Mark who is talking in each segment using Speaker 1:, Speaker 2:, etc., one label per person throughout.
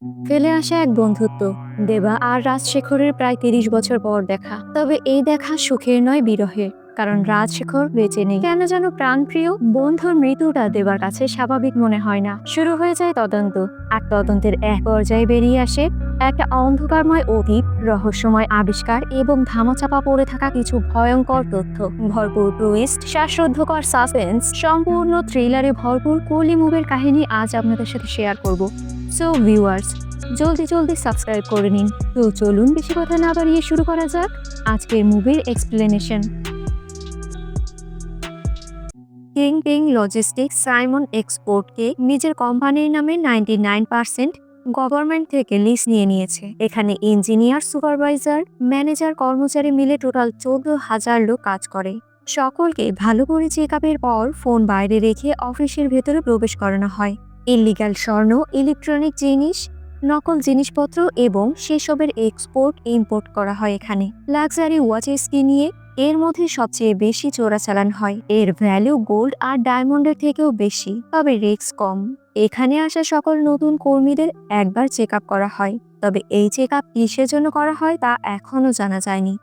Speaker 1: ফেলে আসা এক বন্ধুত্ব। দেবা আর রাজশেখরের প্রায় ৩০ বছর পর দেখা। তবে এই দেখা সুখের নয়, বিরহের। কারণ রাজশেখর বেঁচে নেই। কেন যেন প্রাণপ্রিয় বন্ধুর মৃত্যুটা দেবার কাছে স্বাভাবিক মনে হয় না। শুরু হয়ে যায় তদন্ত। আর তদন্তের এক পর্যায়ে বেরিয়ে আসে একটা অন্ধকারময় অতীত, রহস্যময় আবিষ্কার এবং ধামাচাপা পড়ে থাকা কিছু ভয়ঙ্কর তথ্য। ভরপুর টুইস্ট, শ্বাসরুদ্ধকর সাসপেন্স, সম্পূর্ণ থ্রিলারে ভরপুর কলি মুভির কাহিনী আজ আপনাদের সাথে শেয়ার করব। সো ভিউয়ার্স, জলদি জলদি সাবস্ক্রাইব করে নিন। তো চলুন বেশি কথা না বাড়িয়ে শুরু করা যাক আজকের মুভির এক্সপ্লেনেশন। কিং লজিস্টিক্স সাইমন এক্সপোর্টকে নিজের কোম্পানির নামে 99% গভর্নমেন্ট থেকে লিজ নিয়ে নিয়েছে। এখানে ইঞ্জিনিয়ার, সুপারভাইজার, ম্যানেজার, কর্মচারী মিলে টোটাল 14,000 লোক কাজ করে। সকলকে ভালো করে চেক আপের পর ফোন বাইরে রেখে অফিসের ভেতরে প্রবেশ করানো হয়। ইলিগাল স্বর্ণ, ইলেকট্রনিক জিনিস, নকল জিনিসপত্র এবং সেসবের এক্সপোর্ট ইম্পোর্ট করা হয় এখানে। লাক্সারি ওয়াচেস কিনিয়ে এর মধ্যে সবচেয়ে বেশি চোরাচালান হয়। এর ভ্যালু গোল্ড আর ডায়মন্ডের থেকেও বেশি, তবে রিস্ক কম। এখানে আসা সকল নতুন কর্মীদের একবার চেক আপ করা হয়, তবে এই চেক আপ কিসের জন্য করা হয় তা এখনো জানা যায়নি।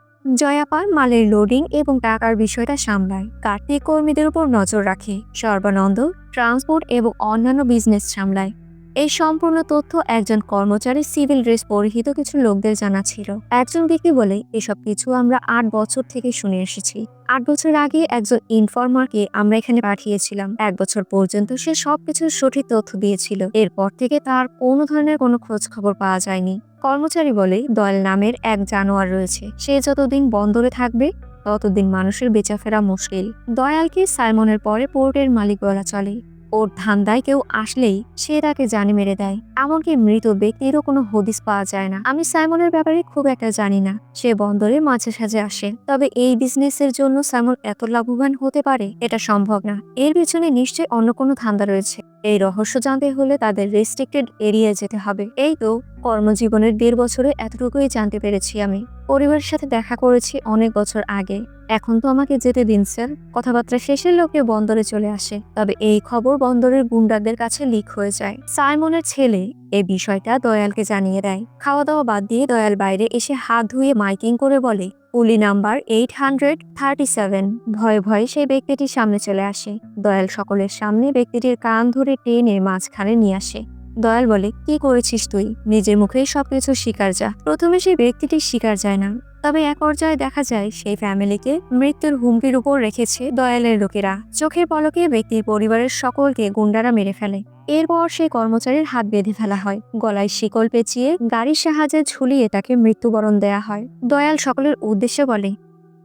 Speaker 1: জয়াপাল মালের লোডিং এবং টাকার বিষয়টা সামলায়। কার্তিক কর্মীদের উপর নজর রাখে। সর্বানন্দ ট্রান্সপোর্ট এবং অন্যান্য বিজনেস সামলায়। এই সম্পূর্ণ তথ্য একজন কর্মচারী সিভিল ড্রেস পরিহিত কিছু লোকদের জানা ছিল। একজন ব্যক্তি বলে, এসব কিছু আমরা 8 বছর থেকে শুনে এসেছি। 8 বছর আগে একজন ইনফর্মারকে আমরা এখানে পাঠিয়েছিলাম। 1 বছর পর্যন্ত সে সবকিছুর সঠিক তথ্য দিয়েছিল। এরপর থেকে তার কোনো ধরনের কোনো খোঁজ খবর পাওয়া যায়নি। কর্মচারী বলে, দয়াল নামের এক জানোয়ার রয়েছে। সে যতদিন বন্দরে থাকবে ততদিন মানুষের বেচাফেরা মুশকিল। দয়ালকে সাইমনের পরে পোর্টের মালিক বলা চলে। ওর ধান্দায় কেউ আসলেই সে তাকে জানে মেরে দেয়। এমনকি মৃত ব্যক্তিরও কোনো হদিস পাওয়া যায় না। আমি সাইমনের ব্যাপারে খুব একটা জানি না। সে বন্দরে মাঝে সাঝে আসে, তবে এই বিজনেসের জন্য সাইমন এত লাভবান হতে পারে এটা সম্ভব না। এর পেছনে নিশ্চয়ই অন্য কোনো ধান্দা রয়েছে। এই রহস্য জানতে হলে তাদের রেস্ট্রিক্টেড এরিয়ায় যেতে হবে। এই তো কর্মজীবনের 1.5 বছরে এতটুকুই জানতে পেরেছি আমি। পরিবারের সাথে দেখা করেছি অনেক বছর আগে। এখন তো আমাকে যেতে দিন স্যার। কথাবার্তা শেষের লোকে বন্দরে চলে আসে, তবে এই খবর বন্দরের গুন্ডাদের কাছে লিক হয়ে যায়। সাইমনের ছেলে এই বিষয়টা দয়ালকে জানিয়ে দেয়। খাওয়া দাওয়া বাদ দিয়ে দয়াল বাইরে এসে হাত ধুয়ে মাইকিং করে বলে, পুলি নাম্বার 837। ভয়ে ভয়ে সেই ব্যক্তিটির সামনে চলে আসে। দয়াল সকলের সামনে ব্যক্তিটির কান ধরে টেনে মাঝখানে নিয়ে আসে। দয়াল বলে, কি করেছিস তুই? নিজের মুখেই সবকিছু স্বীকার যা। প্রথমে সেই ব্যক্তিটি স্বীকার যায় না, তবে এক পর্যায়ে দেখা যায় সেই ফ্যামিলিকে মৃত্যুর হুমকির উপর রেখেছে দয়ালের লোকেরা। চোখের পলকে ব্যক্তির পরিবারের সকলকে গুন্ডারা মেরে ফেলে। এরপর সেই কর্মচারীর হাত বেঁধে ফেলা হয়। গলায় শিকল পেঁচিয়ে গাড়ির সাহায্যে ঝুলিয়ে তাকে মৃত্যুবরণ দেয়া হয়। দয়াল সকলের উদ্দেশ্যে বলে,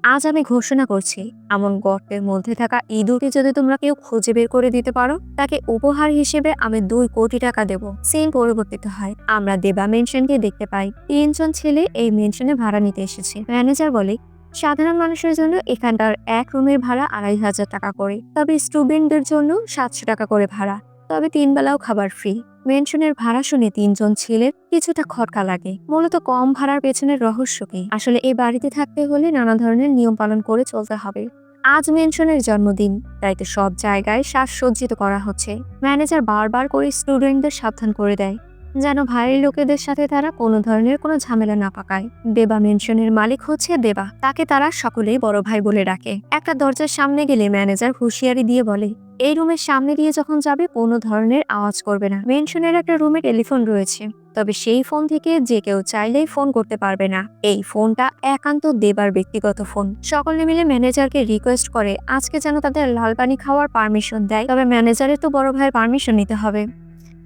Speaker 1: আজ আমি ঘোষণা করছি, এমন গর্তের মধ্যে থাকা ইঁদুরকে যদি তোমরা কেউ খুঁজে বের করে দিতে পারো, তাকে উপহার হিসেবে আমি 2 কোটি টাকা দেব। সিন পরিবর্তিত হয়। আমরা দেবা মেনশনকে দেখতে পাই। 3 জন ছেলে এই মেনশনে ভাড়া নিতে এসেছে। ম্যানেজার বলে, সাধারণ মানুষের জন্য এখানকার এক রুমের ভাড়া 2,500 টাকা করে, তবে স্টুডেন্টদের জন্য 700 টাকা করে ভাড়া, তবে 3 বেলাও খাবার ফ্রি। মেনশনের ভাড়া শুনে 3 জন ছেলের কিছুটা খটকা লাগে। মূলত কম ভাড়ার পেছনের রহস্য কি? আসলে এই বাড়িতে থাকতে হলে নানা ধরনের নিয়ম পালন করে চলতে হবে। আজ মেনশনের জন্মদিন, তাই তো সব জায়গায় সাজসজ্জিত করা হচ্ছে। ম্যানেজার বারবার করে স্টুডেন্টদের সাবধান করে দেয়, যেন ভারী লোকেদের সাথে তারা কোনো ধরনের কোনো ঝামেলা না পাকায়। দেবা মেনশনের মালিক হচ্ছে দেবা। তাকে তারা সকলেই বড় ভাই বলে ডাকে। একটা দরজার সামনে গেলে ম্যানেজার হুঁশিয়ারি দিয়ে বলে, এই রুমের সামনে দিয়ে যখন যাবে কোনো ধরনের আওয়াজ করবে না। মেনশনের একটা রুমে টেলিফোন রয়েছে, তবে সেই ফোন থেকে যে কেউ চাইলেই ফোন করতে পারবে না। এই ফোনটা একান্ত দেবার ব্যক্তিগত ফোন। সকলে মিলে ম্যানেজারকে রিকোয়েস্ট করে আজকে যেন তাদের লাল পানি খাওয়ার পারমিশন দেয়, তবে ম্যানেজারের তো বড় ভাইয়ের পারমিশন নিতে হবে।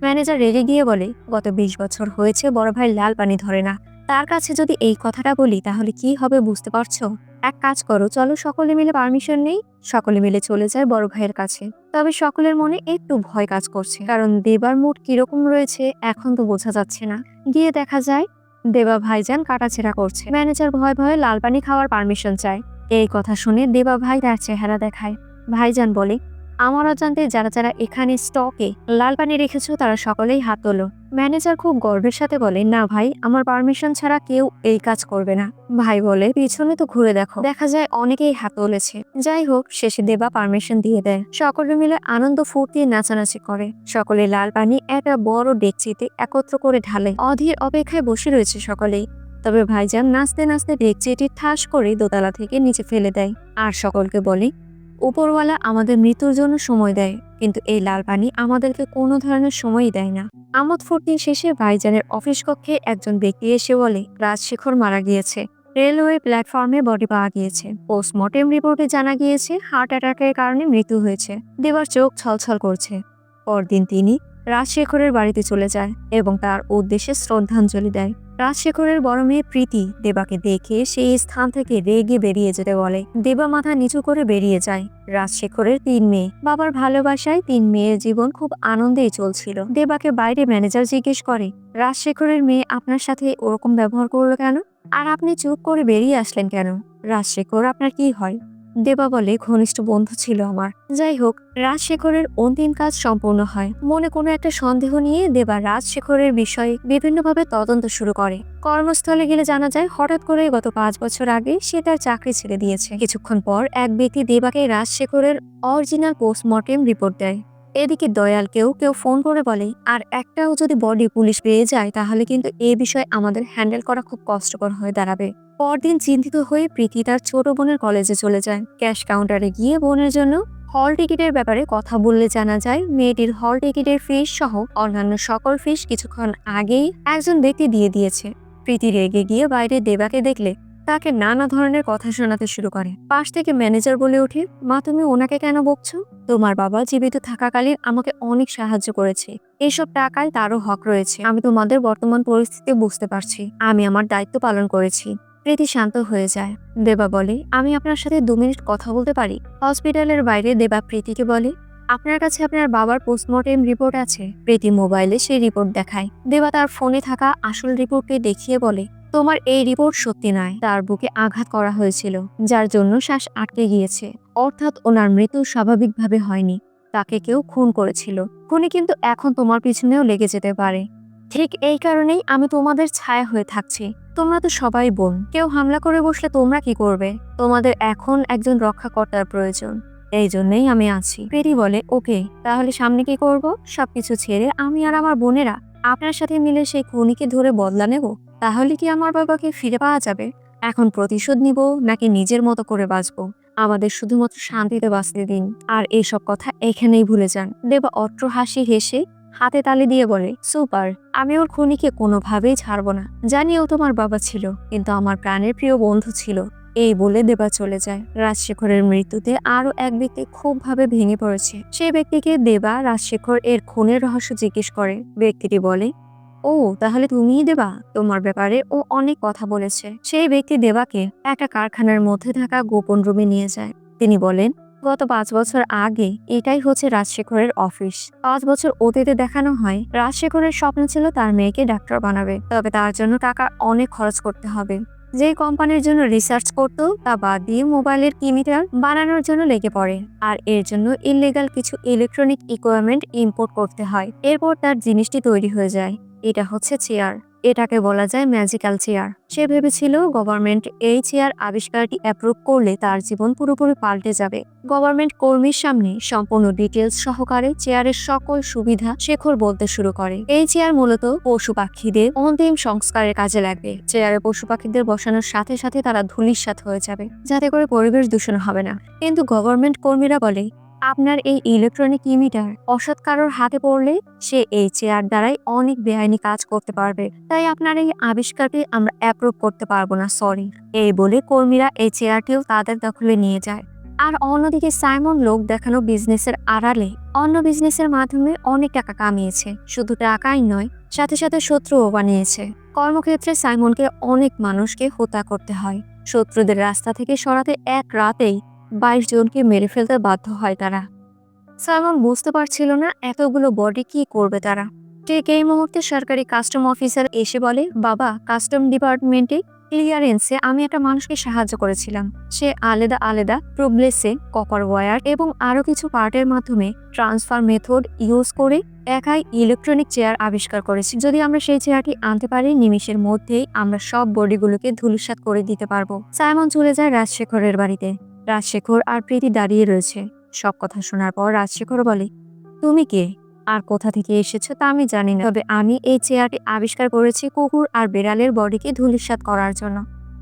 Speaker 1: ম্যানেজার রেগে গিয়ে বলে, গত 20 বছর হয়েছে বড় ভাই লাল পানি ধরে না। তার কাছে যদি এই কথাটা বলি তাহলে কি হবে বুঝতে পারছো? এক কাজ করো, চলো সকলে মিলে পারমিশন নেই। সকলে মিলে চলে যায় বড় ভাইয়ের কাছে। তবে সকলের মনে একটু ভয় কাজ করছে, কারণ দেবার মুড কিরকম রয়েছে এখন তো বোঝা যাচ্ছে না। গিয়ে দেখা যায় দেবা ভাইজান কাটাছেঁড়া করছে। ম্যানেজার ভয়ে ভয়ে লাল পানি খাওয়ার পারমিশন চায়। এই কথা শুনে দেবা ভাই তার চেহারা দেখায়। ভাইজান বলে, আমার অজান্তে যারা যারা এখানে স্টকে লাল পানি রেখেছো তারা সকলেই হাত তোলো। ম্যানেজার খুব গর্বের সাথে বলে, না ভাই, আমার পারমিশন ছাড়া কেউ এই কাজ করবে না। ভাই বলে, পিছনে তো ঘুরে দেখো। দেখা যায় অনেকেই হাত তুলেছে। যাই হোক, শেষে দেবা পারমিশন দিয়ে দেয়। সকলে মিলে আনন্দ ফুর্তি নাচানাচি করে। সকলে লাল পানি একটা বড় ডেকচিতে একত্র করে ঢালে। অধীর অপেক্ষায় বসে রয়েছে সকলেই। তবে ভাইজান নাচতে নাচতে ডেকচিটি ঠাস করে দোতলা থেকে নিচে ফেলে দেয় আর সকলকে বলে, উপরওয়ালা আমাদের মৃত্যুর জন্য সময় দেয়, কিন্তু এই লাল পানি আমাদেরকে কোনো ধরনের সময়ই দেয় না। আমোদ ফুর্তি শেষে ভাইজানের অফিস কক্ষে একজন ব্যক্তি এসে বলে, রাজশেখর মারা গিয়েছে। রেলওয়ে প্ল্যাটফর্মে বডি পাওয়া গিয়েছে। পোস্টমর্টেম রিপোর্টে জানা গিয়েছে হার্ট অ্যাটাকের কারণে মৃত্যু হয়েছে। দেবার চোখ ছলছল করছে। পরদিন তিনি রাজশেখরের বাড়িতে চলে যায় এবং তার উদ্দেশ্যে শ্রদ্ধাঞ্জলি দেয়। রাজশেখরের বড় মেয়ে প্রীতি দেবাকে দেখে সেই স্থান থেকে রেগে বেরিয়ে যেতে বলে। দেবা মাথা নিচু করে বেরিয়ে যায়। রাজশেখরের 3 মেয়ে। বাবার ভালোবাসায় 3 মেয়ের জীবন খুব আনন্দেই চলছিল। দেবাকে বাইরে ম্যানেজার জিজ্ঞেস করে, রাজশেখরের মেয়ে আপনার সাথে ওরকম ব্যবহার করলো কেন? আর আপনি চুপ করে বেরিয়ে আসলেন কেন? রাজশেখর আপনার কি হয়? দেবা বলে, ঘনিষ্ঠ বন্ধু ছিল আমার। যাই হোক, রাজশেখরের অন্তিম কাজ সম্পূর্ণ হয়। মনে কোনো একটা সন্দেহ নিয়ে দেবা রাজশেখরের বিষয়ে বিভিন্নভাবে তদন্ত শুরু করে। কর্মস্থলে গেলে জানা যায় হঠাৎ করে গত 5 বছর আগে সে তার চাকরি ছেড়ে দিয়েছে। কিছুক্ষণ পর এক ব্যক্তি দেবাকে রাজশেখরের অরিজিনাল পোস্টমর্টেম রিপোর্ট দেয়। এদিকে দয়ালকেও কেউ ফোন করে বলে, আর একটাও যদি বডি পুলিশ পেয়ে যায় তাহলে কিন্তু এ বিষয়ে আমাদের হ্যান্ডেল করা খুব কষ্টকর হয়ে দাঁড়াবে। পরদিন চিন্তিত হয়ে প্রীতি তার ছোট বোনের কলেজে চলে যায়। ক্যাশ কাউন্টারে গিয়ে বোনের জন্য হল টিকিটের ব্যাপারে কথা বললে জানা যায় মেয়েটির হল টিকিটের ফিস সহ অন্যান্য সকল ফিস কিছুক্ষণ আগেই একজন ব্যক্তি দিয়ে দিয়েছে। প্রীতি রেগে গিয়ে বাইরে দেবাকে দেখলে তাকে নানা ধরনের কথা শোনাতে শুরু করে। পাশ থেকে ম্যানেজার বলে ওঠে, মা তুমি ওনাকে কেন বকছো? তোমার বাবা জীবিত থাকাকালীন আমাকে অনেক সাহায্য করেছে। এসব টাকায় তারও হক রয়েছে। আমি তোমাদের বর্তমান পরিস্থিতি বুঝতে পারছি। আমি আমার দায়িত্ব পালন করেছি। প্রীতি শান্ত হয়ে যায়। দেবা বলে, আমি আপনার সাথে 2 মিনিট কথা বলতে পারি? হসপিটালের বাইরে দেবা প্রীতিকে বলে, আপনার কাছে আপনার বাবার পোস্টমর্টেম রিপোর্ট আছে? প্রীতি মোবাইলে সেই রিপোর্ট দেখায়। দেবা তার ফোনে থাকা আসল রিপোর্টকে দেখিয়ে বলে, তোমার এই রিপোর্ট সত্যি নয়। তার বুকে আঘাত করা হয়েছিল, যার জন্য শ্বাস আটকে গিয়েছে। অর্থাৎ ওনার মৃত্যু স্বাভাবিকভাবে হয়নি, তাকে কেউ খুন করেছিল। খুনি কিন্তু এখন তোমার পিছনেও লেগে যেতে পারে। ঠিক এই কারণেই আমি তোমাদের ছায়া হয়ে থাকছি। তোমরা তো সবাই বোন। কেউ হামলা করে বসলে তোমরা কি করবে? তোমাদের এখন একজন রক্ষাকর্তার প্রয়োজন। এই জন্যই আমি আছি। প্রীতি বলে, ওকে, তাহলে সামনে কি করব? সবকিছু ছেড়ে আমি আর আমার বোনেরা আপনার সাথে মিলে সেই খুনিকে ধরে বদলা নেব। তাহলে কি আমার বাবাকে ফিরে পাওয়া যাবে? এখন প্রতিশোধ নিব নাকি নিজের মতো করে বাঁচবো? আমাদের শুধুমাত্র শান্তিতে বাঁচতে দিন। আর এইসব কথা এখানেই ভুলে যান। দেবা অট্র হাসি হেসে হাতে তালি দিয়ে বলে, সুপার, আমি ওর খুনিকে কোনোভাবেই ছাড়বো না। জানি ও তোমার বাবা ছিল, কিন্তু আমার প্রাণের প্রিয় বন্ধু ছিল। এই বলে দেবা চলে যায়। রাজশেখরের মৃত্যুতে আরো এক ব্যক্তি খুব ভাবে ভেঙে পড়েছে। সেই ব্যক্তিকে দেবা রাজশেখর এর খুনের রহস্য জিজ্ঞেস করে। ব্যক্তিটি বলে, ও তাহলে তুমিই দেবা? তোমার ব্যাপারে ও অনেক কথা বলেছে। সেই ব্যক্তি দেবাকে একটা কারখানার মধ্যে থাকা গোপন রুমে নিয়ে যায়। তিনি বলেন, গত 5 বছর আগে এটাই হচ্ছে রাজশেখরের অফিস। 5 বছর অতীতে দেখানো হয় রাজশেখরের স্বপ্ন ছিল তার মেয়েকে ডাক্তার বানাবে, তবে তার জন্য টাকা অনেক খরচ করতে হবে। যে কোম্পানির জন্য রিসার্চ করতো তা বাদ দিয়ে মোবাইলের কিমিটার বানানোর জন্য লেগে পড়ে। আর এর জন্য ইললিগাল কিছু ইলেকট্রনিক ইকুইপমেন্ট ইম্পোর্ট করতে হয়। এরপর তার জিনিসটি তৈরি হয়ে যায়। এটা হচ্ছে চেয়ার। এটাকে বলা যায় ম্যাজিক্যাল চেয়ার। সে ভেবেছিল গভর্নমেন্ট এই চেয়ার আবিষ্কারটি অ্যাপ্রুভ করলে তার জীবন পুরোপুরি পাল্টে যাবে। গভর্নমেন্ট কর্মীর সামনে সম্পূর্ণ ডিটেলস সহকারে চেয়ারের সকল সুবিধা শেখর বলতে শুরু করে। এই চেয়ার মূলত পশু পাখিদের অন্তিম সংস্কারের কাজে লাগবে। চেয়ারে পশু পাখিদের বসানোর সাথে সাথে তারা ধূলিসাৎ হয়ে যাবে, যাতে করে পরিবেশ দূষণ হবে না। কিন্তু গভর্নমেন্ট কর্মীরা বলে, আপনার এই ইলেকট্রনিক ইমিটার অসৎ কারোর হাতে পড়লে সে এই চেয়ার দ্বারাই অনেক বেআইনি কাজ করতে পারবে। তাই আপনার এই আবিষ্কারটি আমরা অ্যাপ্রুভ করতে পারবো না, সরি। এই বলে কর্মীরা এই চেয়ারটিও তাদের দখলে নিয়ে যায়। আর অন্যদিকে সাইমন লোক দেখানো বিজনেসের আড়ালে অন্য বিজনেসের মাধ্যমে অনেক টাকা কামিয়েছে। শুধু টাকাই নয়, সাথে সাথে শত্রুও বানিয়েছে। কর্মক্ষেত্রে সাইমনকে অনেক মানুষকে হত্যা করতে হয়। শত্রুদের রাস্তা থেকে সরাতে এক রাতেই 22 জনকে মেরে ফেলতে বাধ্য হয় তারা। সাইমন বুঝতে পারছিল না এতগুলো বডি কি করবে তারা। ঠিক এই মুহূর্তে সরকারি কাস্টম অফিসার এসে বলে, বাবা, কাস্টম ডিপার্টমেন্টে ক্লিয়ারেন্সে আমি একটা মানুষকে সাহায্য করেছিলাম। সে আলাদা আলাদা প্রবলেসে কপার ওয়্যার এবং আরো কিছু পার্টের মাধ্যমে ট্রান্সফার মেথড ইউজ করে একাই ইলেকট্রনিক চেয়ার আবিষ্কার করেছি। যদি আমরা সেই চেয়ারটি আনতে পারি, নিমিষের মধ্যেই আমরা সব বডিগুলোকে ধূলিসাৎ করে দিতে পারবো। সাইমন চলে যায় রাজশেখরের বাড়িতে। রাজশেখর আর প্রীতি দাঁড়িয়ে রয়েছে। সব কথা শোনার পর রাজশেখর বলে, তুমি কে আর কোথা থেকে এসেছো তা আমি জানি না, তবে আমি এই চেয়ারটি আবিষ্কার করেছি কুকুর আর বেড়ালের বডিকে ধূলিসাৎ করার জন্য।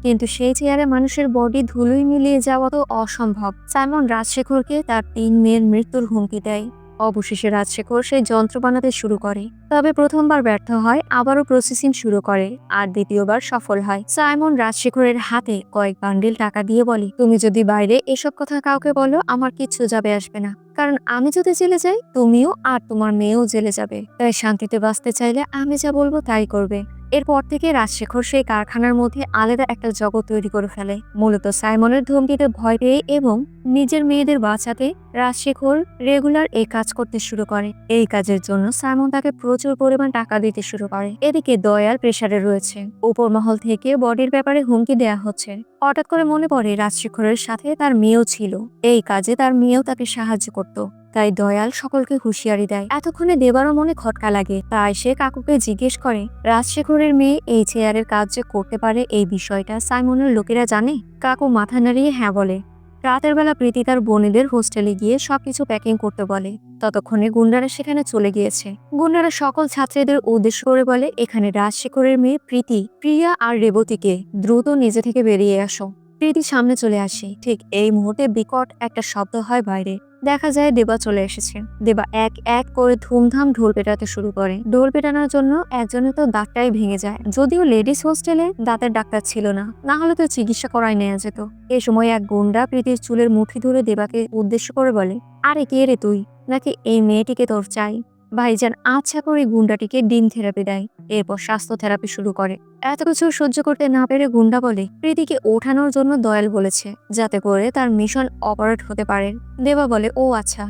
Speaker 1: কিন্তু সেই চেয়ারে মানুষের বডি ধুলোই মিলিয়ে যাওয়া তো অসম্ভব। সাইমন রাজশেখরকে তার 3 মেয়ের মৃত্যুর হুমকি দেয়। অবশেষে রাজশেখর সেই যন্ত্র বানাতে শুরু করে, তবে প্রথমবার ব্যর্থ হয়, আবারও প্রসেসিং শুরু করে আর দ্বিতীয়বার সফল হয়। সাইমন রাজশেখরের হাতে কয়েক বান্ডিল টাকা দিয়ে বলে, তুমি যদি বাইরে এসব কথা কাউকে বলো আমার কিচ্ছু যাবে আসবে না, কারণ আমি যদি জেলে যাই তুমিও আর তোমার মেয়েও জেলে যাবে। তাই শান্তিতে বাঁচতে চাইলে আমি যা বলবো তাই করবে। এরপর থেকে রাজশেখর সেই কারখানার মধ্যে আলাদা একটা জগৎ তৈরি করে ফেলে। মূলত সাইমনের ধমকিতে ভয় পেয়ে এবং নিজের মেয়েদের বাঁচাতে রাজশেখর রেগুলার এই কাজ করতে শুরু করে। এই কাজের জন্য সাইমন তাকে প্রচুর পরিমাণ টাকা দিতে শুরু করে। এদিকে দয়াল প্রেসারে রয়েছে। উপর মহল থেকে বডির ব্যাপারে হুমকি দেয়া হচ্ছে। হঠাৎ করে মনে পড়ে রাজশেখরের সাথে তার মেয়েও ছিল। এই কাজে তার মেয়েও তাকে সাহায্য করত। তাই দয়াল সকলকে হুঁশিয়ারি দেয়। এতক্ষণে দেবারও মনে খটকা লাগে। তাই সে কাকুকে জিজ্ঞেস করে, রাজশেখরের মেয়ে এই চেয়ারের কাজ যে করতে পারে এই বিষয়টা সাইমনের লোকেরা জানে? কাকু মাথা নাড়িয়ে হ্যাঁ বলে। রাতের বেলা প্রীতি তার বোনেদের হোস্টেলে গিয়ে সবকিছু প্যাকিং করতে বলে। ততক্ষণে গুন্ডারা সেখানে চলে গিয়েছে। গুন্ডারা সকল ছাত্রীদের উদ্দেশ্য করে বলে, এখানে রাজশেখরের মেয়ে প্রীতি, প্রিয়া আর রেবতীকে দ্রুত নিজে থেকে বেরিয়ে আসো। প্রীতি সামনে চলে আসে। ঠিক এই মুহূর্তে বিকট একটা শব্দ হয় বাইরে। দেখা যায় দেবা চলে এসেছে। দেবা এক এক করে ধুমধাম ঢোল পেটাতে শুরু করে। ঢোল পেটানোর জন্য একজনের তো দাঁতটাই ভেঙে যায়। যদিও লেডিস হোস্টেলে দাঁতের ডাক্তার ছিল না, না হলে তো চিকিৎসা করাই নেওয়া যেত। এ সময় এক গুন্ডা প্রীতির চুলের মুঠি ধরে দেবাকে উদ্দেশ্য করে বলে, আরে কে রে তুই, নাকি এই মেয়েটিকে তোর চাই? ভাইজান আচ্ছা করে গুন্ডাটিকে ডিম থেরাপি দেয়। এরপর স্বাস্থ্য থেরাপি শুরু করে। এত কিছু সহ্য করতে না পেরে গুন্ডা বলে, প্রীতিকে ওঠানোর জন্য দয়াল বলেছে, যাতে করে তার মিশন অপারেট হতে পারে। দেবা বলে, ও আচ্ছা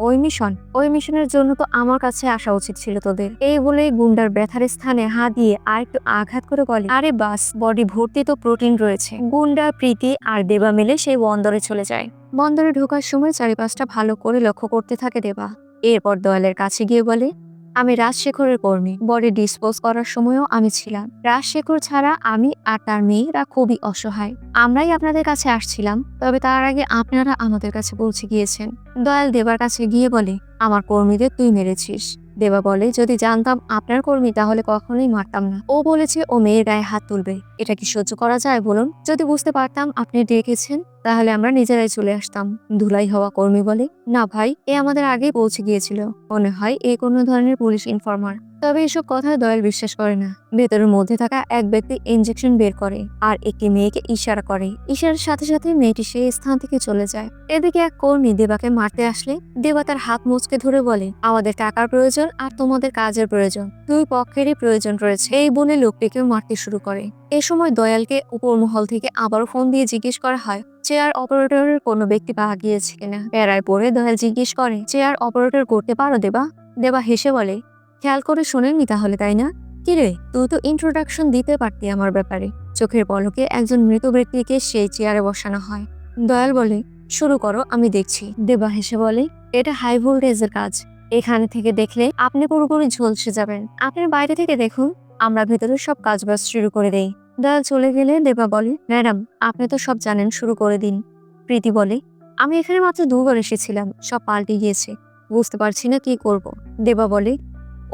Speaker 1: ওই মিশনের জন্য তো আমার কাছে আসা উচিত ছিল তোদের। এই বলে গুন্ডার ব্যথার স্থানে হাত দিয়ে আর একটু আঘাত করে বলে, আরে বাস, বডি ভর্তি তো প্রোটিন রয়েছে। গুন্ডা, প্রীতি আর দেবা মিলে সেই বন্দরে চলে যায়। বন্দরে ঢোকার সময় চারিপাশটা ভালো করে লক্ষ্য করতে থাকে দেবা। এরপর দয়ালের কাছে গিয়ে বলে, আমি রাজশেখরের কর্মী, বডি ডিসপোজ করার সময়ও আমি ছিলাম। রাজশেখর ছাড়া আমি আর তার মেয়েরা খুবই অসহায়। আমরাই আপনাদের কাছে আসছিলাম, তবে তার আগে আপনারা আমাদের কাছে পৌঁছে গিয়েছেন। দয়াল দেবার কাছে গিয়ে বলে, আমার কর্মীদের তুই মেরেছিস। দেবা বলে, যদি জানতাম আপনার কর্মী তাহলে কখনোই মারতাম না। ও বলেছে ও মেয়ের গায়ে হাত তুলবে, এটা কি সহ্য করা যায় বলুন? যদি বুঝতে পারতাম আপনি ডেকেছেন তাহলে আমরা নিজেরাই চলে আসতাম। ধুলাই হওয়া কর্মী বলে, না ভাই, এ আমাদের আগেই পৌঁছে গিয়েছিল। মনে হয় এ কোনো ধরনের পুলিশ ইনফর্মার। তবে এসব কথা দয়াল বিশ্বাস করে না। ভেতরের মধ্যে থাকা এক ব্যক্তি ইনজেকশন বের করে আর একটি মেয়েকে ইশারা করে। ইশারার সাথে সাথে মেয়েটি সেই স্থান থেকে চলে যায়। এদিকে এক কর্মী দেবাকে মারতে আসলে দেবা তার হাত মুচকে ধরে বলে, আমাদের টাকার প্রয়োজন আর তোমাদের কাজের প্রয়োজন, দুই পক্ষেরই প্রয়োজন রয়েছে। এই বলে লোকটিকে মারতে শুরু করে। এ সময় দয়ালকে উপর মহল থেকে আবারও ফোন দিয়ে জিজ্ঞেস করা হয়, চেয়ার অপারেটরের কোনো ব্যক্তি পাওয়া গিয়েছে কিনা। প্যারায় পড়ে দয়াল জিজ্ঞেস করে, চেয়ার অপারেটর করতে পারো দেবা? দেবা হেসে বলে, খেয়াল করে শোনেননি তাহলে, তাই না? কিরে, তুই তো ইন্ট্রোডাকশন দিতে পারতি আমার ব্যাপারে। চোখের পলকে একজন মৃত ব্যক্তিকে সেই চেয়ারে বসানো হয়। দয়াল বলে, শুরু করো, আমি দেখছি। দেবা হেসে বলে, এটা হাই ভোল্টেজের কাজ। এখানে থেকে দেখলে আপনি পুরোপুরি ঝলসে যাবেন। আপনার বাইরে থেকে দেখুন, আমরা ভেতরে সব কাজবাজ শুরু করে দেই। দয়াল চলে গেলে দেবা বলে, ম্যাডাম আপনি তো সব জানেন, শুরু করে দিন। প্রীতি বলে, আমি এখানে মাত্র 2 বার এসেছিলাম, সব পাল্টে গিয়েছে, বুঝতে পারছি না কি করব। দেবা বলে,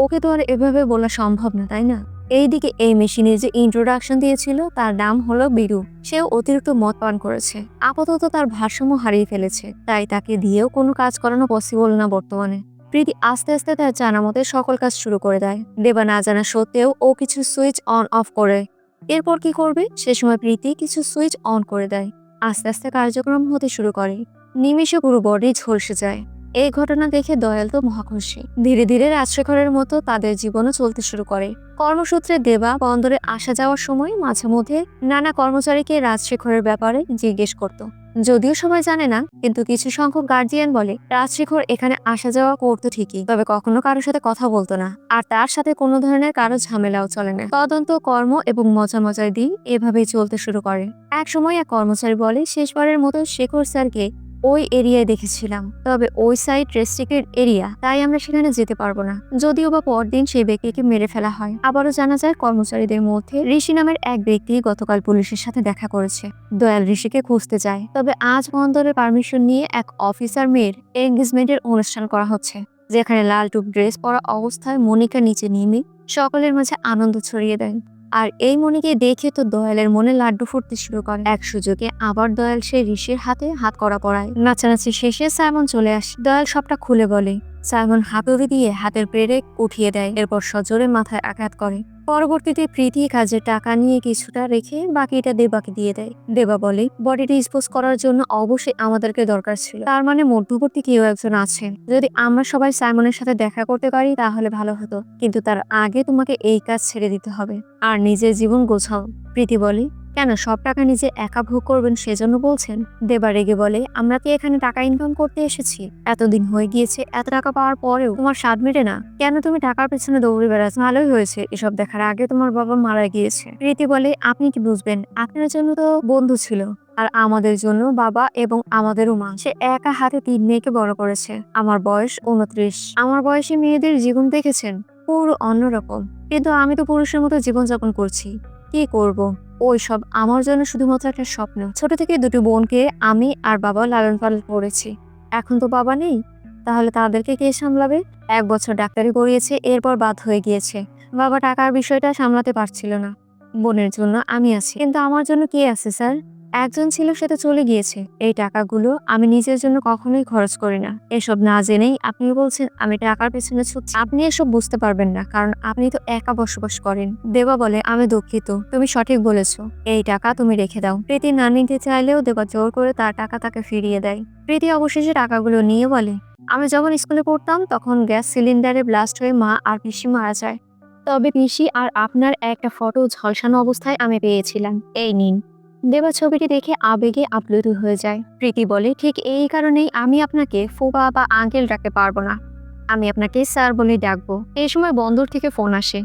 Speaker 1: ওকে তো আর এভাবে বলা সম্ভব না, তাই না? এইদিকে এই মেশিনে যে ইন্ট্রোডাকশন দিয়েছিল তার নাম হলো বিরু। সেও অতিরিক্ত মদ পান করেছে, আপাতত তার ভারসাম্য হারিয়ে ফেলেছে, তাই তাকে দিয়েও কোনো কাজ করানো পসিবল না বর্তমানে। প্রীতি আস্তে আস্তে তার জানা মতে সকল কাজ শুরু করে দেয়। দেবা না জানা সত্ত্বেও ও কিছু সুইচ অন অফ করে। এরপর কি করবে সে সময় প্রীতি কিছু সুইচ অন করে দেয়। আস্তে আস্তে কার্যক্রম হতে শুরু করে। নিমেষে পুরো বডি ঝলসে যায়। এই ঘটনা দেখে দয়াল তো মহাখুশি। ধীরে ধীরে রাজশেখরের মতো তাদের জীবনও চলতে শুরু করে। কর্মসূত্রে দেবা বন্দরে আসা যাওয়ার সময় মাঝে মধ্যে নানা কর্মচারীকে রাজশেখরের ব্যাপারে জিজ্ঞেস করত। যদিও সবাই জানে না, কিন্তু কিছু সংখ্যক গার্জিয়ান বলে রাজশেখর এখানে আসা যাওয়া করতো ঠিকই, তবে কখনো কারোর সাথে কথা বলতো না, আর তার সাথে কোনো ধরনের কারো ঝামেলাও চলে না। তদন্ত, কর্ম এবং মজা মজার দিন এভাবেই চলতে শুরু করে। এক সময় এক কর্মচারী বলে, শেষবারের মতো শেখর স্যারকে ওই এরিয়ায় দেখেছিলাম, তবে ওই সাইট রেস্ট্রিক্টেড এরিয়া, তাই আমরা সেখানে যেতে পারবো না। যদিও বা পরদিন সেই ব্যক্তিকে মেরে ফেলা হয়। আবারও জানা যায় কর্মচারীদের মধ্যে ঋষি নামের এক ব্যক্তি গতকাল পুলিশের সাথে দেখা করেছে। দয়াল ঋষিকে খুঁজতে যায়, তবে আজ বন্দরের পারমিশন নিয়ে এক অফিসার মেয়ের এঙ্গেজমেন্টের অনুষ্ঠান করা হচ্ছে, যেখানে লাল টুপ ড্রেস পরা অবস্থায় মনিকা নিচে নেমে সকলের মাঝে আনন্দ ছড়িয়ে দেয়। আর এই মনিকে দেখে তো দয়ালের মনে লাড্ডু ফুটতে শুরু করে। এক সুযোগে আবার দয়াল সে ঋষির হাতে হাত করা পড়ায়। নাচানাচি শেষে সাইমন চলে আসে। দয়াল সবটা খুলে বলে। সাইমন হাতুড়ি দিয়ে হাতের ব্রেক উঠিয়ে দেয়, এরপর সজোরে মাথায় আঘাত করে। পরবর্তীতে প্রীতি কাজের টাকা নিয়ে কিছুটা রেখে বাকিটা দেবাকে দিয়ে দেয়। দেবা বলে, বডিটা ডিসপোজ করার জন্য অবশ্যই আমাদেরকে দরকার ছিল, তার মানে মধ্যবর্তী কেউ একজন আছে। যদি আমরা সবাই সাইমনের সাথে দেখা করতে পারি তাহলে ভালো হতো, কিন্তু তার আগে তোমাকে এই কাজ ছেড়ে দিতে হবে আর নিজের জীবন গোছাও। প্রীতি বলে, কেন, সব টাকা নিজে একা ভোগ করবেন সেজন্য বলছেন? দেবা রেগে বলে, আমরা কি এখানে টাকা ইনকাম করতে এসেছি? এতদিন হয়ে গিয়েছে, এত টাকা পাওয়ার পরেও তোমার স্বাদ মেটে না কেন? তুমি টাকার পেছনে দৌড়ে বেড়াচ্ছ। ভালোই হয়েছে, এসব দেখার আগে তোমার বাবা মারা গিয়েছে। প্রীতি বলে, আপনি কি বুঝবেন, আপনার জন্য তো বন্ধু ছিল, আর আমাদের জন্য বাবা এবং আমাদেরও মা। সে একা হাতে 3 মেয়েকে বড় করেছে। আমার বয়স 29। আমার বয়সী মেয়েদের জীবন দেখেছেন, পুরো অন্যরকম। কিন্তু আমি তো পুরুষের মতো জীবনযাপন করছি। কি করব? ওই সব আমার জন্য শুধুমাত্র একটা স্বপ্ন। ছোট থেকে 2টি বোনকে আমি আর বাবা লালন পালন করেছি। এখন তো বাবা নেই, তাহলে তাদেরকে কে সামলাবে? 1 বছর ডাক্তারি করিয়েছে, এরপর বাদ হয়ে গিয়েছে। বাবা টাকার বিষয়টা সামলাতে পারছিল না। বোনের জন্য আমি আছি, কিন্তু আমার জন্য কে আছে স্যার? একজন ছিল, সে তো চলে গিয়েছে। এই টাকাগুলো আমি নিজের জন্য কখনোই খরচ করি না। এসব না জেনেই আপনি বলছেন আমি টাকার পেছনে ছুটছি। আপনি এসব বুঝতে পারবেন না, কারণ আপনি তো একা বসবাস করেন। দেবা বলে, আমি দুঃখিত, তুমি সঠিক বলেছ। এই টাকা তুমি রেখে দাও। প্রীতি না নিতে চাইলেও দেবা জোর করে তার টাকা তাকে ফিরিয়ে দেয়। প্রীতি অবশেষে টাকাগুলো নিয়ে বলে, আমি যখন স্কুলে পড়তাম তখন গ্যাস সিলিন্ডারে ব্লাস্ট হয়ে মা আর পিসি মারা যায়। তবে পিসি আর আপনার একটা ফটো ঝলসানো অবস্থায় আমি পেয়েছিলাম, এই নিন। দেবা ছবিটি দেখে আবেগে আপ্লুত হয়ে যায়। প্রীতি বলে, ঠিক এই কারণেই আমি আপনাকে ফুপা বা আঙ্কেল ডাকতে পারবো না, আমি আপনাকে স্যার বলে ডাকবো। এই সময় বন্দর থেকে ফোন আসে।